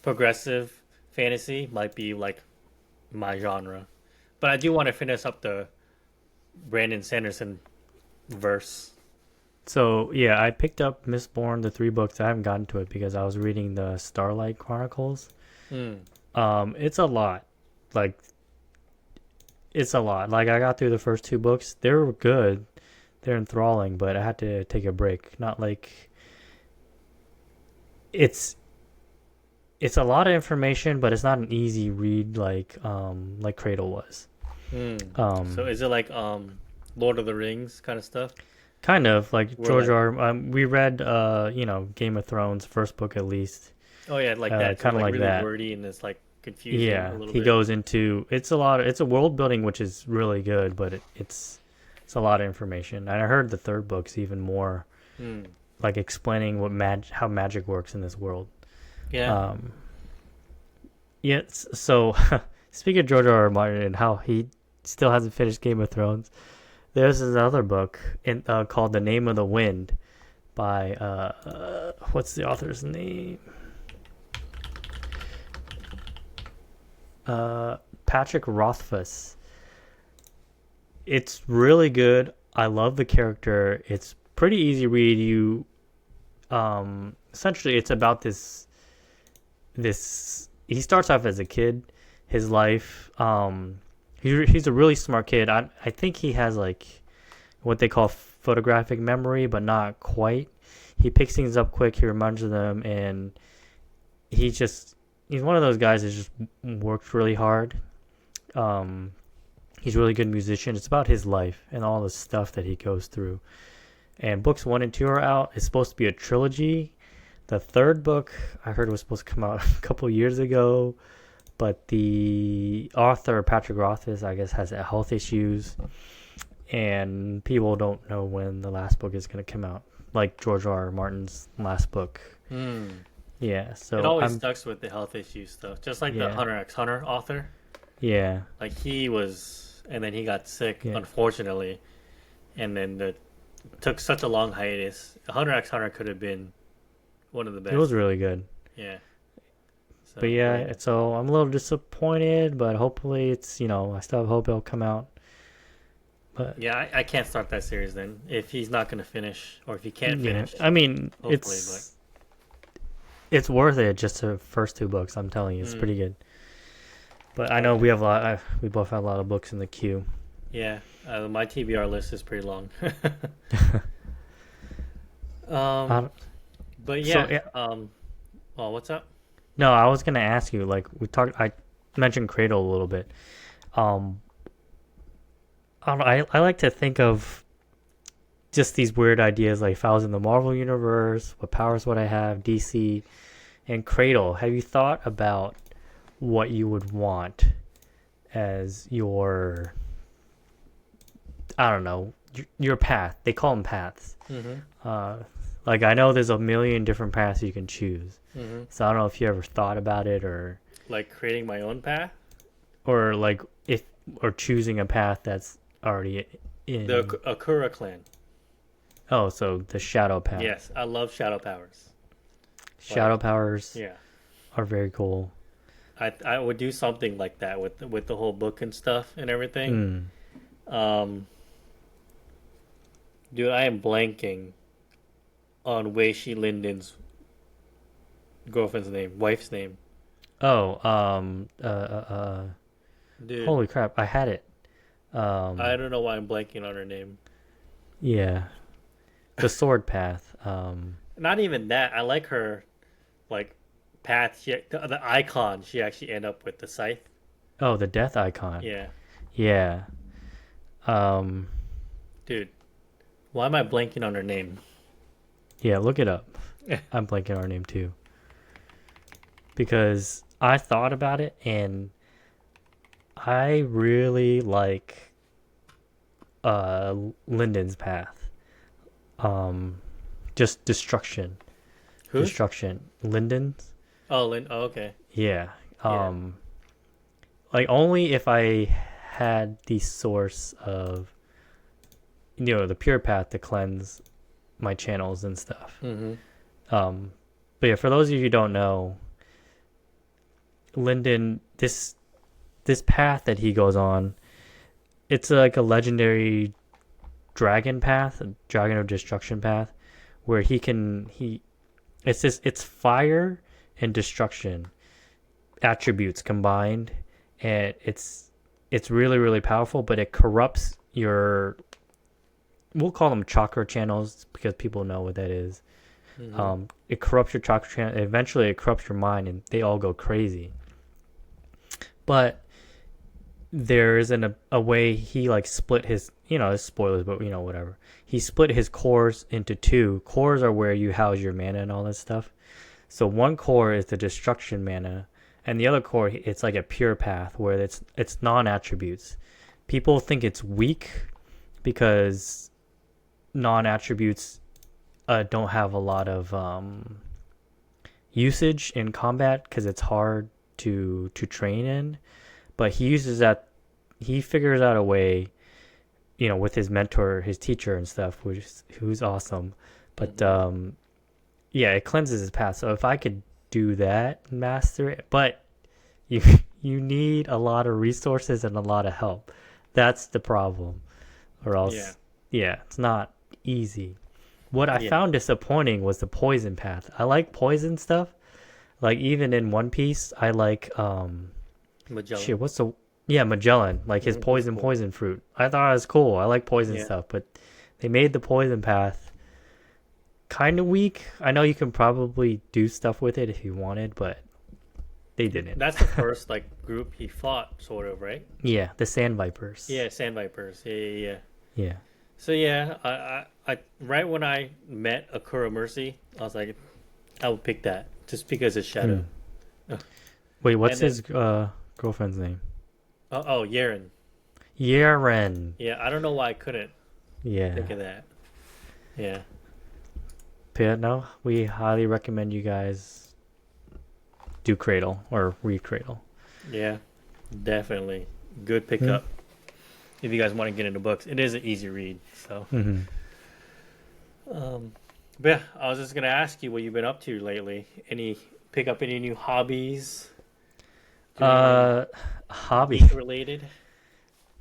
Speaker 2: progressive fantasy might be like my genre, but I do want to finish up the Brandon Sanderson verse.
Speaker 1: So yeah, I picked up Mistborn, the three books. I haven't gotten to it because I was reading the Starlight Chronicles.
Speaker 2: Hmm.
Speaker 1: It's a lot. Like it's a lot. Like I got through the first two books. They were good. They're enthralling, but I had to take a break. Not like it's it's a lot of information, but it's not an easy read like Cradle was.
Speaker 2: Hmm. So
Speaker 1: Um,
Speaker 2: is it like Lord of the Rings kind of stuff?
Speaker 1: Kind of like
Speaker 2: Where
Speaker 1: George
Speaker 2: like
Speaker 1: R. We read Game of Thrones first book at least.
Speaker 2: oh yeah, like that. So
Speaker 1: Kind
Speaker 2: it's
Speaker 1: of
Speaker 2: like
Speaker 1: like
Speaker 2: really
Speaker 1: that.
Speaker 2: wordy and it's like confusing a
Speaker 1: Yeah,
Speaker 2: little
Speaker 1: he
Speaker 2: bit.
Speaker 1: goes into it's a world building which is really good, but it's a lot of information. And I heard the third book's even more
Speaker 2: Hmm.
Speaker 1: like explaining how magic works in this world.
Speaker 2: Yeah.
Speaker 1: Um, yeah, so speaking of George R. R. Martin and how he still hasn't finished Game of Thrones, there's another book called The Name of the Wind by what's the author's name? Patrick Rothfuss. It's really good. I love the character. It's pretty easy read. essentially it's about this he starts off as a kid, his life. He's a really smart kid. I think he has like what they call photographic memory, but not quite. He picks things up quick. He remembers them, and he's one of those guys that just works really hard. Um, he's a really good musician. It's about his life and all the stuff that he goes through. And books 1 and 2 are out. It's supposed to be a trilogy. The third book I heard was supposed to come out a couple years ago, but the author Patrick Rothfuss, I guess, has health issues, and people don't know when the last book is going to come out, like George R. R. Martin's last book.
Speaker 2: Hmm.
Speaker 1: Yeah,
Speaker 2: It
Speaker 1: so
Speaker 2: always
Speaker 1: I'm
Speaker 2: sucks with the health issue stuff. Just like the
Speaker 1: yeah,
Speaker 2: Hunter x Hunter author.
Speaker 1: yeah,
Speaker 2: Like he was, and then he got sick,
Speaker 1: yeah.
Speaker 2: unfortunately, and then took such a long hiatus. Hunter x Hunter could have been one of the
Speaker 1: It was
Speaker 2: best.
Speaker 1: really good.
Speaker 2: Yeah. So
Speaker 1: But
Speaker 2: yeah.
Speaker 1: yeah, so I'm a little disappointed, but hopefully it's, I still have hope it'll come out. But
Speaker 2: Yeah, I can't start that series then if he's not gonna finish, or if he can't
Speaker 1: yeah,
Speaker 2: finish.
Speaker 1: I mean,
Speaker 2: Hopefully, but
Speaker 1: it's worth it just the first 2 books. I'm telling you, it's
Speaker 2: mm,
Speaker 1: pretty good. But I know
Speaker 2: okay.
Speaker 1: we both have a lot of books in the queue.
Speaker 2: Yeah, my TBR list is pretty long. um,
Speaker 1: Um,
Speaker 2: but
Speaker 1: so
Speaker 2: yeah.
Speaker 1: yeah,
Speaker 2: Well, what's up?
Speaker 1: no, I was gonna ask you, like I mentioned Cradle a little bit. Um, I don't know, I like to think of just these weird ideas, like if I was in the Marvel universe, what powers would I have? DC and Cradle. Have you thought about what you would want as your, I don't know, your path? They call them paths.
Speaker 2: Mm-hmm.
Speaker 1: Uh, like I know there's a million different paths you can choose.
Speaker 2: Mm-hmm.
Speaker 1: So I don't know if you ever thought about it,
Speaker 2: Like creating my own path.
Speaker 1: or like if or choosing a path that's already
Speaker 2: The
Speaker 1: in.
Speaker 2: Akura clan.
Speaker 1: Oh, so the shadow path.
Speaker 2: Yes, I love shadow powers.
Speaker 1: Shadow
Speaker 2: Like,
Speaker 1: powers
Speaker 2: yeah,
Speaker 1: are very cool.
Speaker 2: I would do something like that with the whole book and stuff and everything.
Speaker 1: Mm.
Speaker 2: Um, dude, I am blanking on Wei Shi Linden's girlfriend's name, wife's name.
Speaker 1: Oh,
Speaker 2: Dude,
Speaker 1: holy crap! I had it.
Speaker 2: I
Speaker 1: Um,
Speaker 2: don't know why I'm blanking on her name.
Speaker 1: yeah, the sword path.
Speaker 2: Not even that. I like her, like, path. The icon she actually end up with the scythe.
Speaker 1: Oh, the death icon.
Speaker 2: Yeah,
Speaker 1: Yeah. Um,
Speaker 2: dude, why am I blanking on her name?
Speaker 1: yeah. Look it up. I'm blanking on her name too because I thought about it and I really like Lyndon's path. Um, just destruction,
Speaker 2: Who's?
Speaker 1: Lyndon's.
Speaker 2: Oh, Lynn. Oh, okay.
Speaker 1: Yeah.
Speaker 2: Yeah.
Speaker 1: Um, like only if I had the source of the pure path to cleanse my channels and stuff.
Speaker 2: Mm-hmm.
Speaker 1: Um, but yeah, for those of you who don't know, Lyndon, this path that he goes on, it's like a legendary dragon path, a dragon of destruction path, where it's fire and destruction attributes combined, and it's really really powerful, but it corrupts your, we'll call them chakra channels because people know what that is.
Speaker 2: Mm-hmm.
Speaker 1: It corrupts your chakra channel. Eventually, it corrupts your mind, and they all go crazy. But there isn't a way he like split his, it's spoilers, but whatever. He split his cores into two. Cores are where you house your mana and all that stuff. So one core is the destruction mana, and the other core it's like a pure path where it's non-attributes. People think it's weak because non-attributes don't have a lot of usage in combat because it's hard to train in. But he figures out a way, with his mentor, his teacher and stuff, who's awesome. But
Speaker 2: Mm-hmm.
Speaker 1: yeah, it cleanses his path. So if I could do that and master it, but you you need a lot of resources and a lot of help. That's the problem. Or
Speaker 2: Yeah.
Speaker 1: else, yeah, it's not easy. what I
Speaker 2: Yeah,
Speaker 1: found disappointing was the poison path. I like poison stuff. Like even in One Piece, I like
Speaker 2: Magellan.
Speaker 1: shit. What's the yeah Magellan? Like his
Speaker 2: He's
Speaker 1: poison
Speaker 2: cool.
Speaker 1: poison fruit. I thought it was cool. I like poison
Speaker 2: Yeah,
Speaker 1: stuff, but they made the poison path kind of weak. I know you can probably do stuff with it if you wanted, but they didn't.
Speaker 2: that's the first like group he fought, sort of, right?
Speaker 1: Yeah, the Sand Vipers.
Speaker 2: Yeah, Sand Vipers. Yeah, yeah, yeah.
Speaker 1: Yeah.
Speaker 2: So yeah, I right when I met Akura Mercy, I was like, I would pick that just because it's Shadow.
Speaker 1: Hmm. Wait, what's
Speaker 2: And then
Speaker 1: his girlfriend's name?
Speaker 2: oh, Yaren.
Speaker 1: Yaren.
Speaker 2: Yeah, I don't know why I couldn't think
Speaker 1: Yeah.
Speaker 2: of that. Yeah,
Speaker 1: But yeah, no, we highly recommend you guys do Cradle or read Cradle.
Speaker 2: yeah, definitely good
Speaker 1: Hmm.
Speaker 2: pickup if you guys want to get into books. It is an easy read. So,
Speaker 1: Mm-hmm.
Speaker 2: um, but yeah, I was just gonna ask you what you've been up to lately. Any pick up any new hobbies? Do anything
Speaker 1: Uh,
Speaker 2: geek
Speaker 1: hobby.
Speaker 2: related?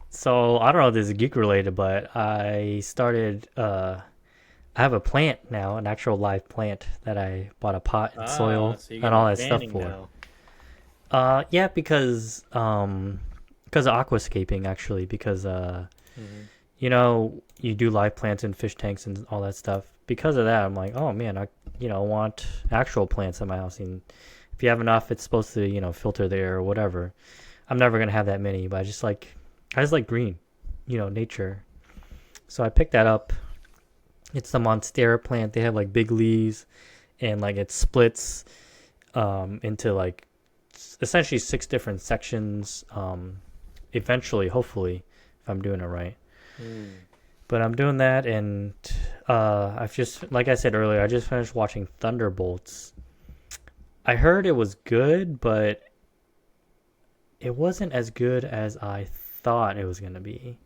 Speaker 1: So I don't know if this is geek related, but I started. I have a plant now, an actual live plant that I bought a pot and
Speaker 2: Ah,
Speaker 1: soil
Speaker 2: so you
Speaker 1: and
Speaker 2: got
Speaker 1: all that stuff
Speaker 2: organic
Speaker 1: for.
Speaker 2: now.
Speaker 1: Yeah, because of aquascaping actually, because
Speaker 2: Hmm.
Speaker 1: you do live plants in fish tanks and all that stuff. Because of that, I'm like, oh man, I want actual plants in my house. And if you have enough, it's supposed to, filter the air or whatever. I'm never gonna have that many, but I just like green, nature. So I picked that up. It's the Monstera plant. They have like big leaves, and like it splits into like essentially six different sections. Eventually, hopefully, if I'm doing it right.
Speaker 2: Mm.
Speaker 1: But I'm doing that, and I've just, like I said earlier, I just finished watching Thunderbolts. I heard it was good, but it wasn't as good as I thought it was gonna be.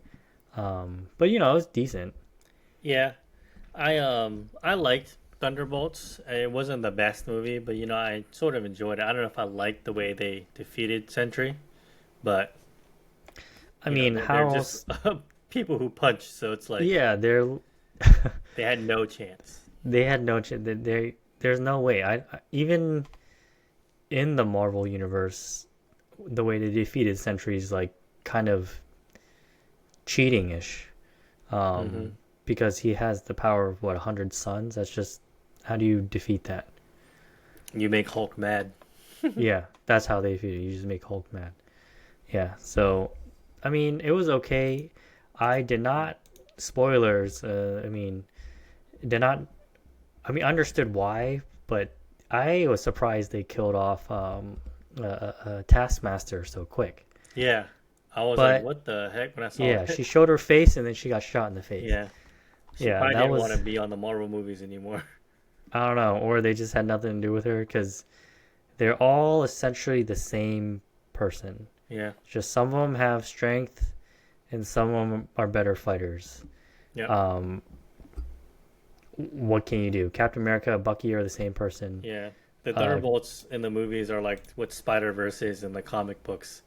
Speaker 1: But it was decent.
Speaker 2: Yeah, I liked Thunderbolts. It wasn't the best movie, but I sort of enjoyed it. I don't know if I liked the way they defeated Sentry, but
Speaker 1: I mean,
Speaker 2: they're
Speaker 1: how
Speaker 2: just
Speaker 1: else?
Speaker 2: people who punch, so it's like
Speaker 1: Yeah,
Speaker 2: they had no chance.
Speaker 1: they had no chance. There's no way. Even in the Marvel universe, the way they defeated Sentry is like kind of cheating-ish.
Speaker 2: Hmm.
Speaker 1: Because he has the power of what 100 suns. That's just how do you defeat that?
Speaker 2: You make Hulk mad.
Speaker 1: Yeah, that's how they defeat it. You just make Hulk mad. Yeah. So, I mean, it was okay. I did not spoilers. I mean, did not. I mean, understood why, but I was surprised they killed off Taskmaster so quick.
Speaker 2: Yeah, I was like,
Speaker 1: But
Speaker 2: what the heck when I saw
Speaker 1: yeah,
Speaker 2: that?
Speaker 1: she showed her face and then she got shot in the face.
Speaker 2: Yeah, she
Speaker 1: Yeah,
Speaker 2: probably
Speaker 1: that
Speaker 2: didn't want to
Speaker 1: was
Speaker 2: be on the Marvel movies anymore.
Speaker 1: I don't know, or they just had nothing to do with her because they're all essentially the same person.
Speaker 2: Yeah,
Speaker 1: Just some of them have strength and some of them are better fighters.
Speaker 2: yep,
Speaker 1: Um, what can you do? Captain America, Bucky are the same person.
Speaker 2: yeah. The
Speaker 1: Uh,
Speaker 2: Thunderbolts in the movies are like what Spider Verse is in the comic books.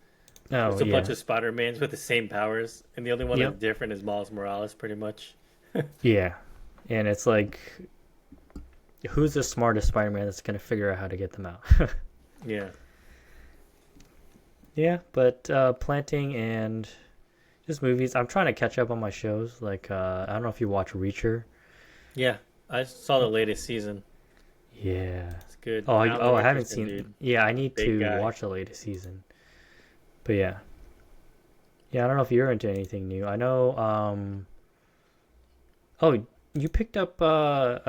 Speaker 1: oh
Speaker 2: It's a bunch
Speaker 1: yeah,
Speaker 2: of Spider Mans with the same powers, and the only one that's
Speaker 1: yep,
Speaker 2: different is Miles Morales, pretty much.
Speaker 1: yeah, and it's like, who's the smartest Spider-Man that's gonna figure out how to get them out?
Speaker 2: Yeah,
Speaker 1: Yeah, but planting and just movies. I'm trying to catch up on my shows. Like I don't know if you watch Reacher.
Speaker 2: yeah. I saw the latest season.
Speaker 1: Yeah.
Speaker 2: It's good.
Speaker 1: Oh,
Speaker 2: Alan
Speaker 1: I haven't
Speaker 2: Richardson,
Speaker 1: seen.
Speaker 2: dude,
Speaker 1: Yeah, I need
Speaker 2: big
Speaker 1: to
Speaker 2: guy.
Speaker 1: watch the latest season. But yeah, yeah. I don't know if you're into anything new. I know. Oh, you picked up.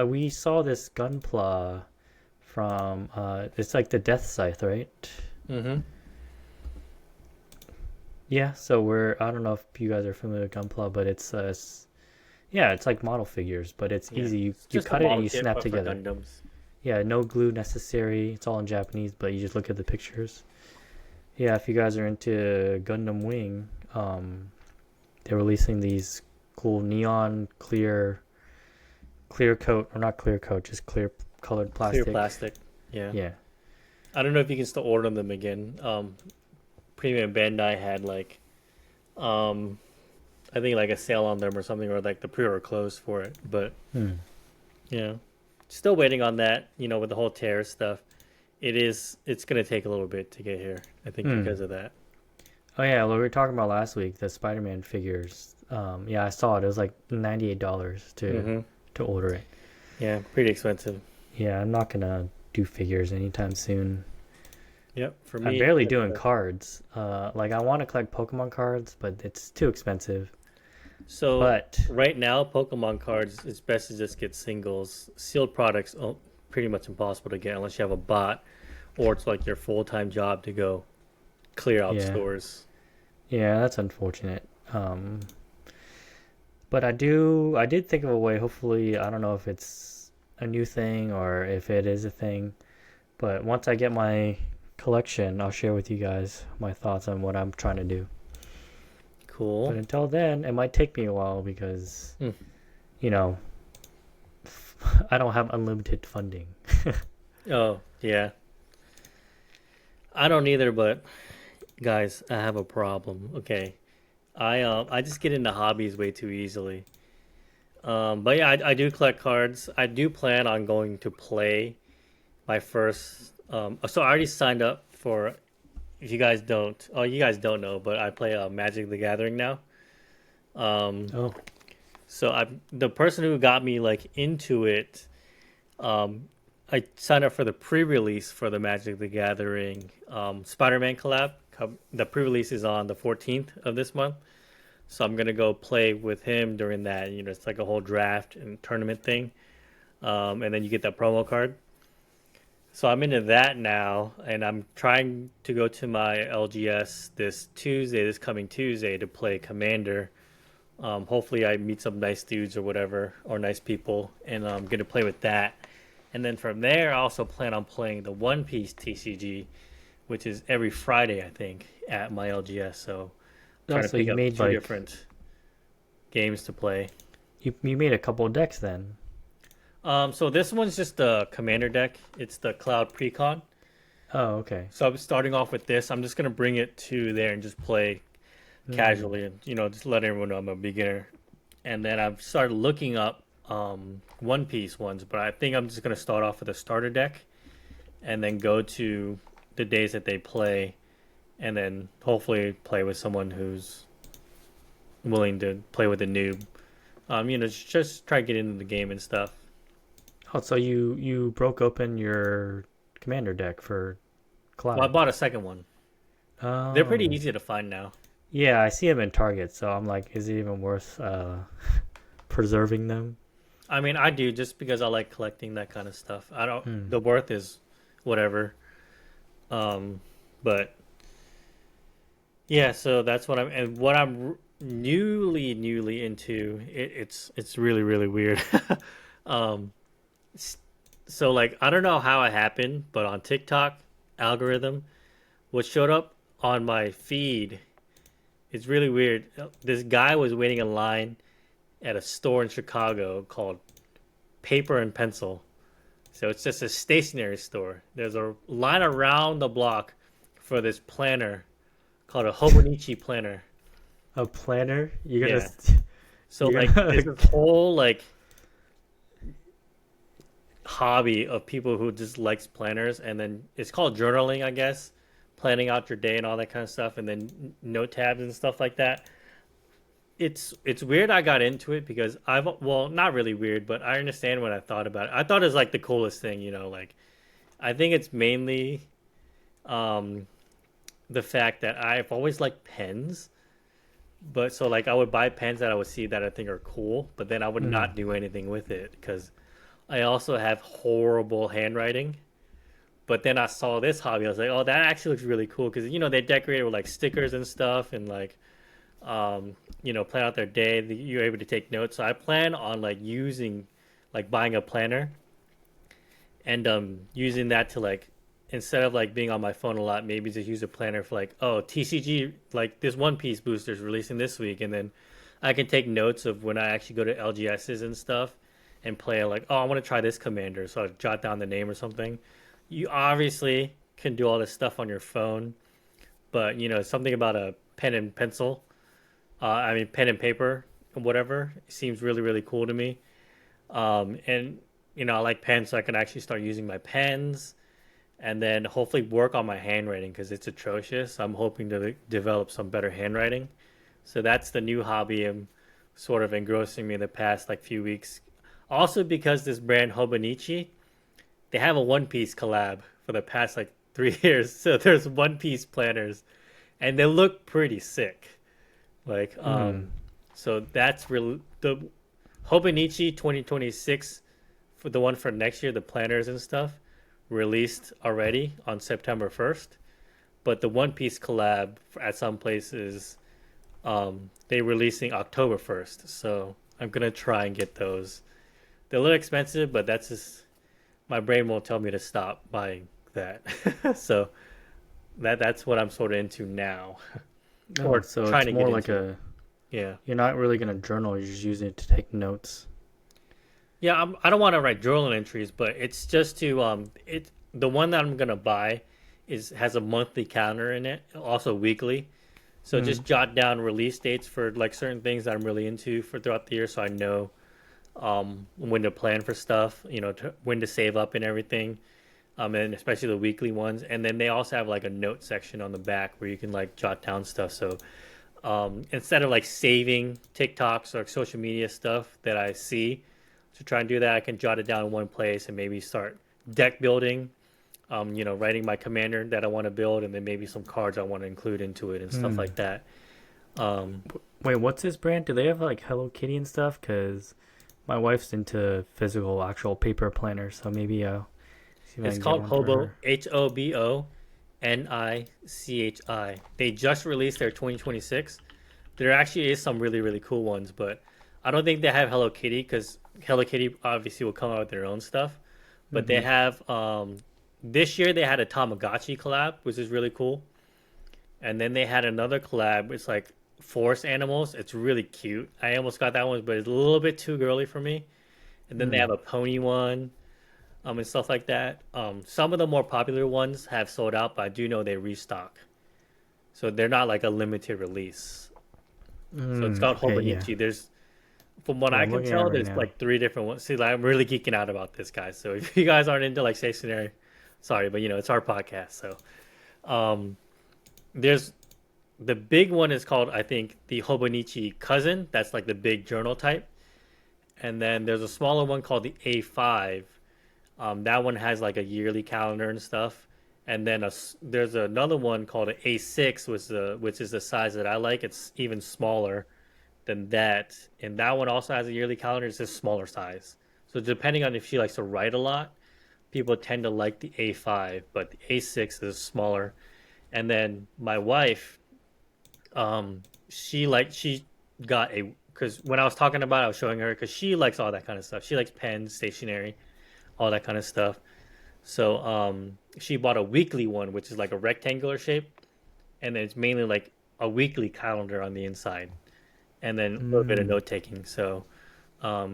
Speaker 1: We saw this Gunpla from. It's like the Death Scythe, right?
Speaker 2: Mm-hmm.
Speaker 1: Yeah. So we're. I don't know if you guys are familiar with Gunpla, but yeah, it's like model figures, but it's
Speaker 2: Yeah,
Speaker 1: easy. You
Speaker 2: it's
Speaker 1: you
Speaker 2: just a
Speaker 1: cut it and
Speaker 2: model
Speaker 1: you
Speaker 2: kit,
Speaker 1: snap
Speaker 2: but for
Speaker 1: together.
Speaker 2: Gundams.
Speaker 1: Yeah, no glue necessary. It's all in Japanese, but you just look at the pictures. Yeah, if you guys are into Gundam Wing, they're releasing these cool neon clear coat, or not clear coat, just clear colored
Speaker 2: Clear
Speaker 1: plastic.
Speaker 2: plastic. Yeah.
Speaker 1: Yeah.
Speaker 2: I don't know if you can still order them again. Premium Bandai had like, um, I think like a sale on them or something, or like the pre-order closed for it. But
Speaker 1: Hmm.
Speaker 2: Yeah. Still waiting on that, with the whole terror stuff. It's gonna take a little bit to get here, I think
Speaker 1: Hmm.
Speaker 2: because of that.
Speaker 1: Oh yeah, what we were talking about last week, the Spider-Man figures. Yeah, I saw it. It was like $98
Speaker 2: Mm-hmm.
Speaker 1: to order it.
Speaker 2: Yeah, pretty expensive.
Speaker 1: Yeah, I'm not gonna do figures anytime soon.
Speaker 2: Yep, for
Speaker 1: I'm
Speaker 2: me
Speaker 1: barely
Speaker 2: it's
Speaker 1: doing cards. Like I want to collect Pokemon cards, but it's too expensive.
Speaker 2: so
Speaker 1: But
Speaker 2: right now Pokemon cards it's best to just get singles. Sealed products pretty much impossible to get unless you have a bot or it's like your full-time job to go clear out
Speaker 1: yeah,
Speaker 2: stores.
Speaker 1: yeah, that's unfortunate. But I did think of a way. Hopefully, I don't know if it's a new thing or if it is a thing. But once I get my collection, I'll share with you guys my thoughts on what I'm trying to do. But
Speaker 2: Cool.
Speaker 1: until then, it might take me a while because,
Speaker 2: Hmm.
Speaker 1: you know, I don't have unlimited funding.
Speaker 2: Oh, yeah. I don't either, but guys, I have a problem. Okay. I just get into hobbies way too easily. But yeah, I do collect cards. I do plan on going to play my first. So I already signed up for. If you guys don't, oh, you guys don't know, but I play Magic the Gathering now. Um,
Speaker 1: Oh,
Speaker 2: so I the person who got me like into it. I signed up for the pre-release for the Magic the Gathering Spider-Man collab. The pre-release is on the 14th of this month. So I'm gonna go play with him during that. It's like a whole draft and tournament thing, and then you get that promo card. So I'm into that now, and I'm trying to go to my LGS this coming Tuesday, to play Commander. Hopefully, I meet some nice dudes or whatever, or nice people, and I'm gonna play with that. And then from there, I also plan on playing the One Piece TCG, which is every Friday, I think, at my LGS. So I'm
Speaker 1: oh,
Speaker 2: trying to
Speaker 1: so
Speaker 2: pick
Speaker 1: you
Speaker 2: up
Speaker 1: made
Speaker 2: two
Speaker 1: like
Speaker 2: different games to play.
Speaker 1: you made a couple of decks then.
Speaker 2: So this one's just the commander deck. It's the Cloud Precon.
Speaker 1: Oh, okay.
Speaker 2: So I'm starting off with this. I'm just gonna bring it to there and just play
Speaker 1: Hmm.
Speaker 2: casually, and just let everyone know I'm a beginner. And then I've started looking up One Piece ones, but I think I'm just gonna start off with a starter deck and then go to the days that they play, and then hopefully play with someone who's willing to play with a noob. Just try to get into the game and stuff.
Speaker 1: Oh, so you broke open your commander deck for
Speaker 2: Well, I
Speaker 1: Cloud.
Speaker 2: bought a second one. They're pretty
Speaker 1: Oh,
Speaker 2: easy to find now.
Speaker 1: yeah, I see them in Target, so I'm like, is it even worth preserving them?
Speaker 2: I mean, I do just because I like collecting that kind of stuff. I don't.
Speaker 1: Hmm.
Speaker 2: The worth is whatever. Um, but yeah, so that's what I'm newly into. It's really really weird. um, so like I don't know how it happened, but on TikTok algorithm, what showed up on my feed is really weird. This guy was waiting in line at a store in Chicago called Paper and Pencil. So it's just a stationery store. There's a line around the block for this planner called a Hobonichi planner.
Speaker 1: A planner?
Speaker 2: Yeah. So
Speaker 1: You're
Speaker 2: like
Speaker 1: gonna
Speaker 2: there's this whole like hobby of people who just likes planners, and then it's called journaling, I guess, planning out your day and all that kind of stuff, and then note tabs and stuff like that. It's weird I got into it because I've well not really weird, but I understand what I thought about it. I thought it was like the coolest thing, like I think it's mainly um the fact that I've always liked pens, but so like I would buy pens that I would see that I think are cool, but then I would
Speaker 1: Hmm.
Speaker 2: not do anything with it because I also have horrible handwriting. But then I saw this hobby, I was like, oh, that actually looks really cool because they decorate it with like stickers and stuff, and like plan out their day. You're able to take notes. So I plan on like using, like buying a planner and using that to like, instead of like being on my phone a lot, maybe just use a planner for like, oh, TCG, like this One Piece booster is releasing this week, and then I can take notes of when I actually go to LGSs and stuff and play like, oh, I want to try this commander, so I jot down the name or something. You obviously can do all this stuff on your phone, but something about a pen and pencil. I mean, pen and paper, whatever, seems really really cool to me. And I like pens, so I can actually start using my pens, and then hopefully work on my handwriting because it's atrocious. I'm hoping to develop some better handwriting. So that's the new hobby I'm sort of engrossing me in the past like few weeks. Also because this brand Hobonichi, they have a One Piece collab for the past like 3 years. So there's One Piece planners, and they look pretty sick. Like,
Speaker 1: Hmm.
Speaker 2: so that's real. The Hobonichi 2026 for the one for next year, the planners and stuff, released already on September 1st. But the One Piece collab at some places, they releasing October 1st. So I'm gonna try and get those. They're a little expensive, but that's just my brain won't tell me to stop buying that. So that's what I'm sort of into now,
Speaker 1: Oh,
Speaker 2: or
Speaker 1: so
Speaker 2: trying
Speaker 1: it's
Speaker 2: to get
Speaker 1: more like
Speaker 2: into.
Speaker 1: a
Speaker 2: Yeah,
Speaker 1: you're not really gonna journal. You're just using it to take notes.
Speaker 2: yeah. I don't want to write journal entries, but it's just to it. The one that I'm gonna buy is has a monthly calendar in it, also weekly. So
Speaker 1: Hmm.
Speaker 2: just jot down release dates for like certain things that I'm really into for throughout the year, so I know when to plan for stuff, when to save up and everything, and especially the weekly ones. And then they also have like a note section on the back where you can like jot down stuff. So instead of like saving TikToks or social media stuff that I see, to try and do that, I can jot it down in one place and maybe start deck building. Writing my commander that I want to build, and then maybe some cards I want to include into it and stuff
Speaker 1: Hmm.
Speaker 2: like that. Um,
Speaker 1: Wait, what's this brand? Do they have like Hello Kitty and stuff? Cause my wife's into physical, actual paper planners, so maybe see if I
Speaker 2: it's
Speaker 1: can get
Speaker 2: called
Speaker 1: one for
Speaker 2: Hobo,
Speaker 1: her.
Speaker 2: HOBONICHI. They just released their 2026. There actually is some really really cool ones, but I don't think they have Hello Kitty because Hello Kitty obviously will come out with their own stuff. But they
Speaker 1: Mm-hmm.
Speaker 2: have this year they had a Tamagotchi collab, which is really cool. And then they had another collab. It's like forest animals. It's really cute. I almost got that one, but it's a little bit too girly for me. And then they have
Speaker 1: Mm.
Speaker 2: a pony one, and stuff like that. Some of the more popular ones have sold out, but I do know they restock. So they're not like a limited release. So it's called
Speaker 1: Okay, yeah.
Speaker 2: Hobonichi. There's, from what
Speaker 1: Yeah,
Speaker 2: I
Speaker 1: I'm
Speaker 2: can
Speaker 1: looking at it
Speaker 2: tell,
Speaker 1: right
Speaker 2: there's
Speaker 1: now.
Speaker 2: like three different ones. See, like, I'm really geeking out about this, guys. So if you guys aren't into like stationery, sorry, but it's our podcast. So um, there's the big one is called, I think, the Hobonichi Cousin. That's like the big journal type. And then there's a smaller one called the A5. That one has like a yearly calendar and stuff. And then there's another one called an A6, which is the size that I like. It's even smaller than that. And that one also has a yearly calendar. It's just smaller size. So depending on if she likes to write a lot, people tend to like the A5, but the A6 is smaller. And then my wife, she got a because when I was talking about it, I was showing her because she likes all that kind of stuff. She likes pens, stationery, all that kind of stuff. So she bought a weekly one, which is like a rectangular shape, and then it's mainly like a weekly calendar on the inside, and then a little bit of
Speaker 1: Mm.
Speaker 2: note taking. So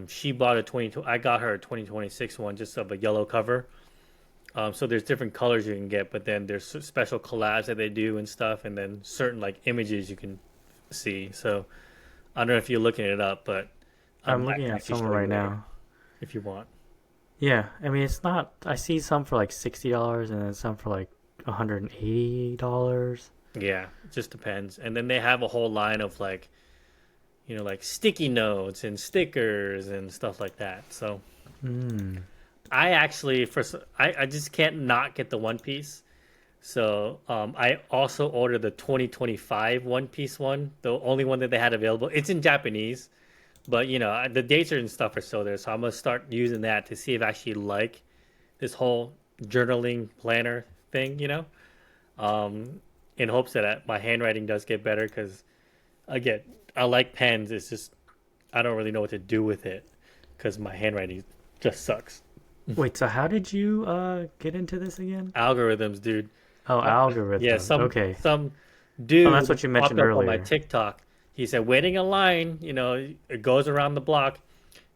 Speaker 2: she bought a 20. I got her a 2026 one, just of a yellow cover. So there's different colors you can get, but then there's special collabs that they do and stuff, and then certain like images you can see. So I don't know if you're looking it up, but
Speaker 1: I'm
Speaker 2: I
Speaker 1: looking
Speaker 2: can
Speaker 1: at
Speaker 2: actually
Speaker 1: some
Speaker 2: show you
Speaker 1: right
Speaker 2: later
Speaker 1: now.
Speaker 2: if you want.
Speaker 1: Yeah, I mean it's not. I see some for like $60 and then some for like $180.
Speaker 2: Yeah, it just depends. And then they have a whole line of like, like sticky notes and stickers and stuff like that. So
Speaker 1: Hmm.
Speaker 2: I actually, I just can't not get the One Piece. So I also ordered the 2025 One Piece one, the only one that they had available. It's in Japanese, but the dates and stuff are still there. So I'm gonna start using that to see if I actually like this whole journaling planner thing. Um, in hopes that my handwriting does get better because again, I like pens. It's just I don't really know what to do with it because my handwriting just sucks.
Speaker 1: Wait, so how did you get into this again?
Speaker 2: Algorithms, dude.
Speaker 1: Oh,
Speaker 2: Uh, yeah,
Speaker 1: algorithms.
Speaker 2: some
Speaker 1: Okay.
Speaker 2: some
Speaker 1: Oh, that's
Speaker 2: dude
Speaker 1: what you
Speaker 2: popped
Speaker 1: mentioned
Speaker 2: up on my
Speaker 1: earlier.
Speaker 2: TikTok. He said, "Waiting in line, it goes around the block."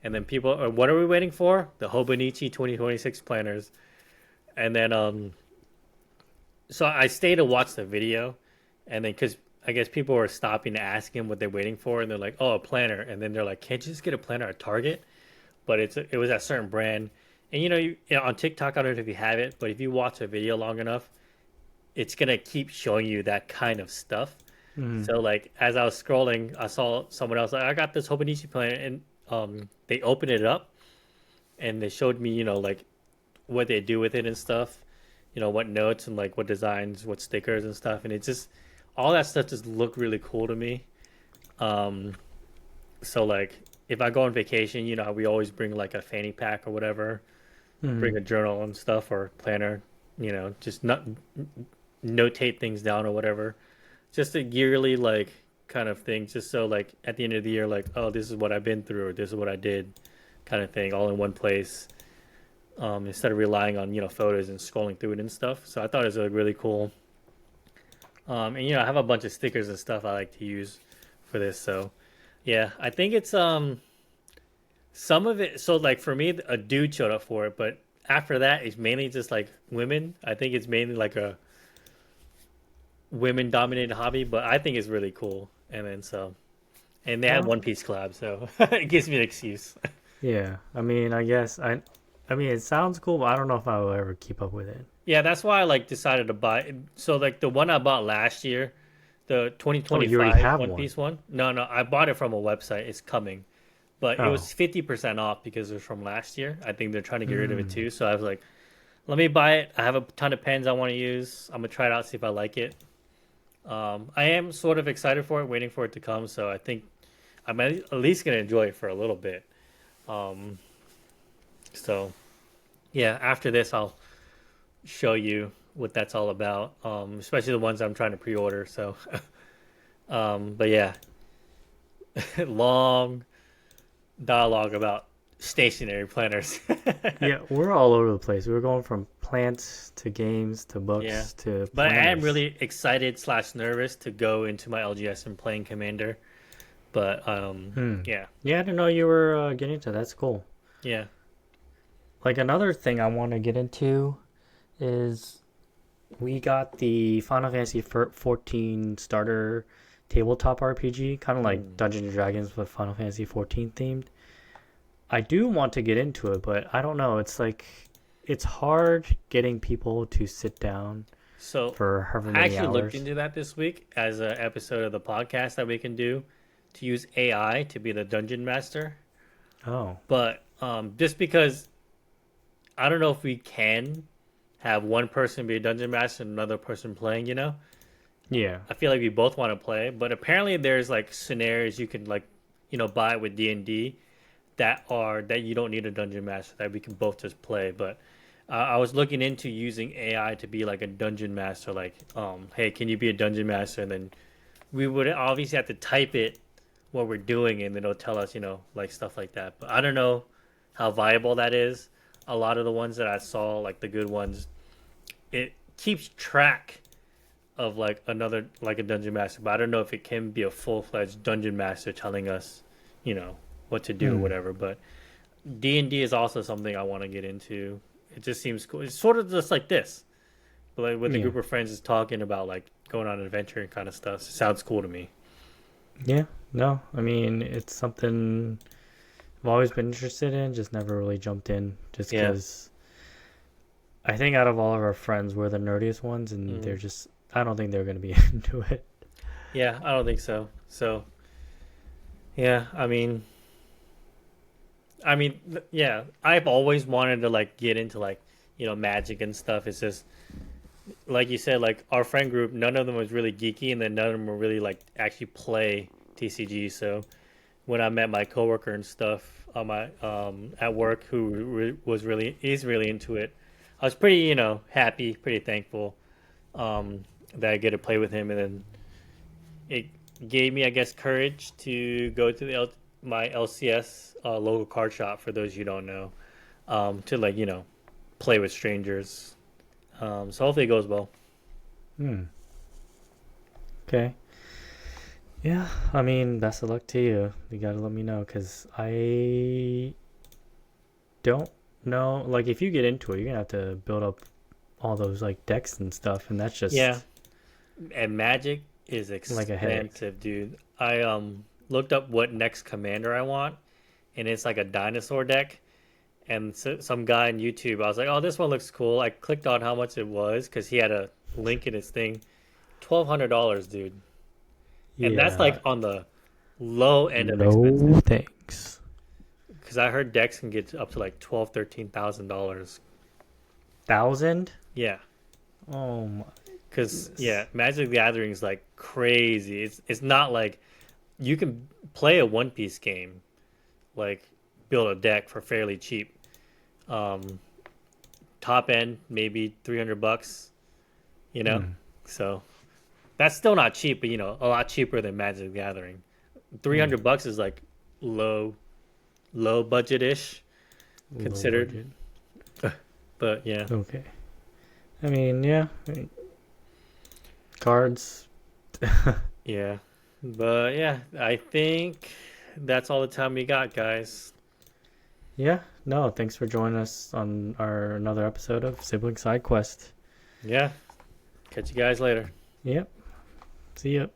Speaker 2: And then people are, what are we waiting for? The Hobonichi 2026 planners. And then so I stayed to watch the video, and then because I guess people were stopping to ask him what they're waiting for, and they're like, "Oh, a planner," and then they're like, "Can't you just get a planner at Target?" But it was a certain brand, And on TikTok, I don't know if you have it, but if you watch a video long enough, it's gonna keep showing you that kind of stuff.
Speaker 1: Mm.
Speaker 2: So like as I was scrolling, I saw someone else like I got this Hobonichi plan, and they opened it up and they showed me like what they do with it and stuff, what notes and like what designs, what stickers and stuff, and it just all that stuff just looked really cool to me. Um, so like if I go on vacation, how we always bring like a fanny pack or whatever, bring
Speaker 1: Mm.
Speaker 2: a journal and stuff or planner, just not notate things down or whatever. Just a yearly like kind of thing, just so like at the end of the year, like, oh, this is what I've been through or this is what I did, kind of thing, all in one place. Instead of relying on photos and scrolling through it and stuff. So I thought it was like really cool. And I have a bunch of stickers and stuff I like to use for this. So yeah, I think it's some of it. So like for me, a dude showed up for it, but after that, it's mainly just like women. I think it's mainly like a women dominated hobby, but I think it's really cool. And then and they have
Speaker 1: Well,
Speaker 2: One Piece collab, so it gives me an excuse.
Speaker 1: yeah. I mean, I guess I mean, it sounds cool, but I don't know if I will ever keep up with it.
Speaker 2: Yeah, that's why I like decided to buy. So like the one I bought last year, the
Speaker 1: Oh, you already
Speaker 2: 2025
Speaker 1: have
Speaker 2: One
Speaker 1: one.
Speaker 2: Piece one. No, no, I bought it from a website. It's coming, but it
Speaker 1: Oh.
Speaker 2: was 50% off because it was from last year. I think they're trying to get rid of it
Speaker 1: Hmm.
Speaker 2: too. So I was like, let me buy it. I have a ton of pens I want to use. I'm gonna try it out, see if I like it. I am sort of excited for it, waiting for it to come. So I think I'm at least gonna enjoy it for a little bit. Um, so yeah, after this, I'll show you what that's all about. Especially the ones I'm trying to pre-order. So, but yeah, long dialogue about stationary planners.
Speaker 1: Yeah, we're all over the place. We're going from plants to games to
Speaker 2: Yeah,
Speaker 1: books to
Speaker 2: but I am
Speaker 1: planners.
Speaker 2: really excited slash nervous to go into my LGS and playing Commander. But
Speaker 1: Hmm.
Speaker 2: yeah,
Speaker 1: Yeah, I didn't know you were getting into that. That's cool.
Speaker 2: yeah.
Speaker 1: Like another thing I want to get into is we got the Final Fantasy 14 starter tabletop RPG, kind of like
Speaker 2: Mm.
Speaker 1: Dungeons and Dragons with Final Fantasy 14 themed. I do want to get into it, but I don't know. It's like it's hard getting people to sit down
Speaker 2: So
Speaker 1: for however
Speaker 2: I
Speaker 1: many
Speaker 2: actually looked
Speaker 1: hours.
Speaker 2: into that this week as an episode of the podcast that we can do to use AI to be the dungeon master.
Speaker 1: Oh,
Speaker 2: But just because I don't know if we can have one person be a dungeon master and another person playing,
Speaker 1: yeah.
Speaker 2: I feel like we both want to play, but apparently there's like scenarios you can like, buy with D&D that you don't need a dungeon master that we can both just play. But I was looking into using AI to be like a dungeon master, like, hey, can you be a dungeon master? And then we would obviously have to type it what we're doing, and then it'll tell us, like stuff like that. But I don't know how viable that is. A lot of the ones that I saw, like the good ones, it keeps track of like another like a dungeon master, but I don't know if it can be a full fledged dungeon master telling us, you know, what to do or
Speaker 1: Hmm.
Speaker 2: whatever. But D&D is also something I want to get into. It just seems cool. It's sort of just like this, but like with a
Speaker 1: Yeah.
Speaker 2: group of friends is talking about like going on an adventure and kind of stuff. It sounds cool to me.
Speaker 1: Yeah. No, I mean, it's something I've always been interested in, just never really jumped in just
Speaker 2: Yeah.
Speaker 1: because I think out of all of our friends, we're the nerdiest ones, and
Speaker 2: Mm.
Speaker 1: they're just, I don't think they're going to be into it.
Speaker 2: Yeah, I don't think so. So, yeah, yeah, I've always wanted to like get into like, magic and stuff. It's just like you said, like our friend group, none of them was really geeky, and then none of them were really like actually play TCG. So when I met my coworker and stuff on my at work, who was really is really into it, I was pretty happy, pretty thankful that I get to play with him, and then it gave me, I guess, courage to go to my LCS local card shop. For those you don't know, to like play with strangers. So hopefully it goes well.
Speaker 1: Hmm. Okay. Yeah, I mean, best of luck to you. You gotta let me know because I don't know. Like, if you get into it, you're gonna have to build up all those like decks and stuff, and that's
Speaker 2: Yeah,
Speaker 1: just
Speaker 2: and Magic is
Speaker 1: like a headache.
Speaker 2: expensive, dude. I looked up what next commander I want, and it's like a dinosaur deck, and some guy on YouTube. I was like, "Oh, this one looks cool." I clicked on how much it was because he had a link in his thing. $1,200, dude, and that's
Speaker 1: Yeah.
Speaker 2: like on the low end of expensive.
Speaker 1: No thanks.
Speaker 2: Because I heard decks can get up to like 12, $13,000.
Speaker 1: 1,000?
Speaker 2: Yeah,
Speaker 1: Oh my
Speaker 2: because
Speaker 1: goodness.
Speaker 2: yeah, Magic the Gathering is like crazy. It's not like you can play a One Piece game, like build a deck for fairly cheap. Um, Top end maybe $300, you know.
Speaker 1: Hmm.
Speaker 2: So that's still not cheap, but a lot cheaper than Magic the Gathering. Three
Speaker 1: Hmm.
Speaker 2: hundred bucks is like low, low budget ish
Speaker 1: Low
Speaker 2: considered.
Speaker 1: budget.
Speaker 2: But yeah,
Speaker 1: Okay. I mean, yeah. Cards.
Speaker 2: yeah, but yeah, I think that's all the time we got, guys.
Speaker 1: Yeah. No, thanks for joining us on our another episode of Sibling Side Quest.
Speaker 2: Yeah, catch you guys later.
Speaker 1: Yep. See ya.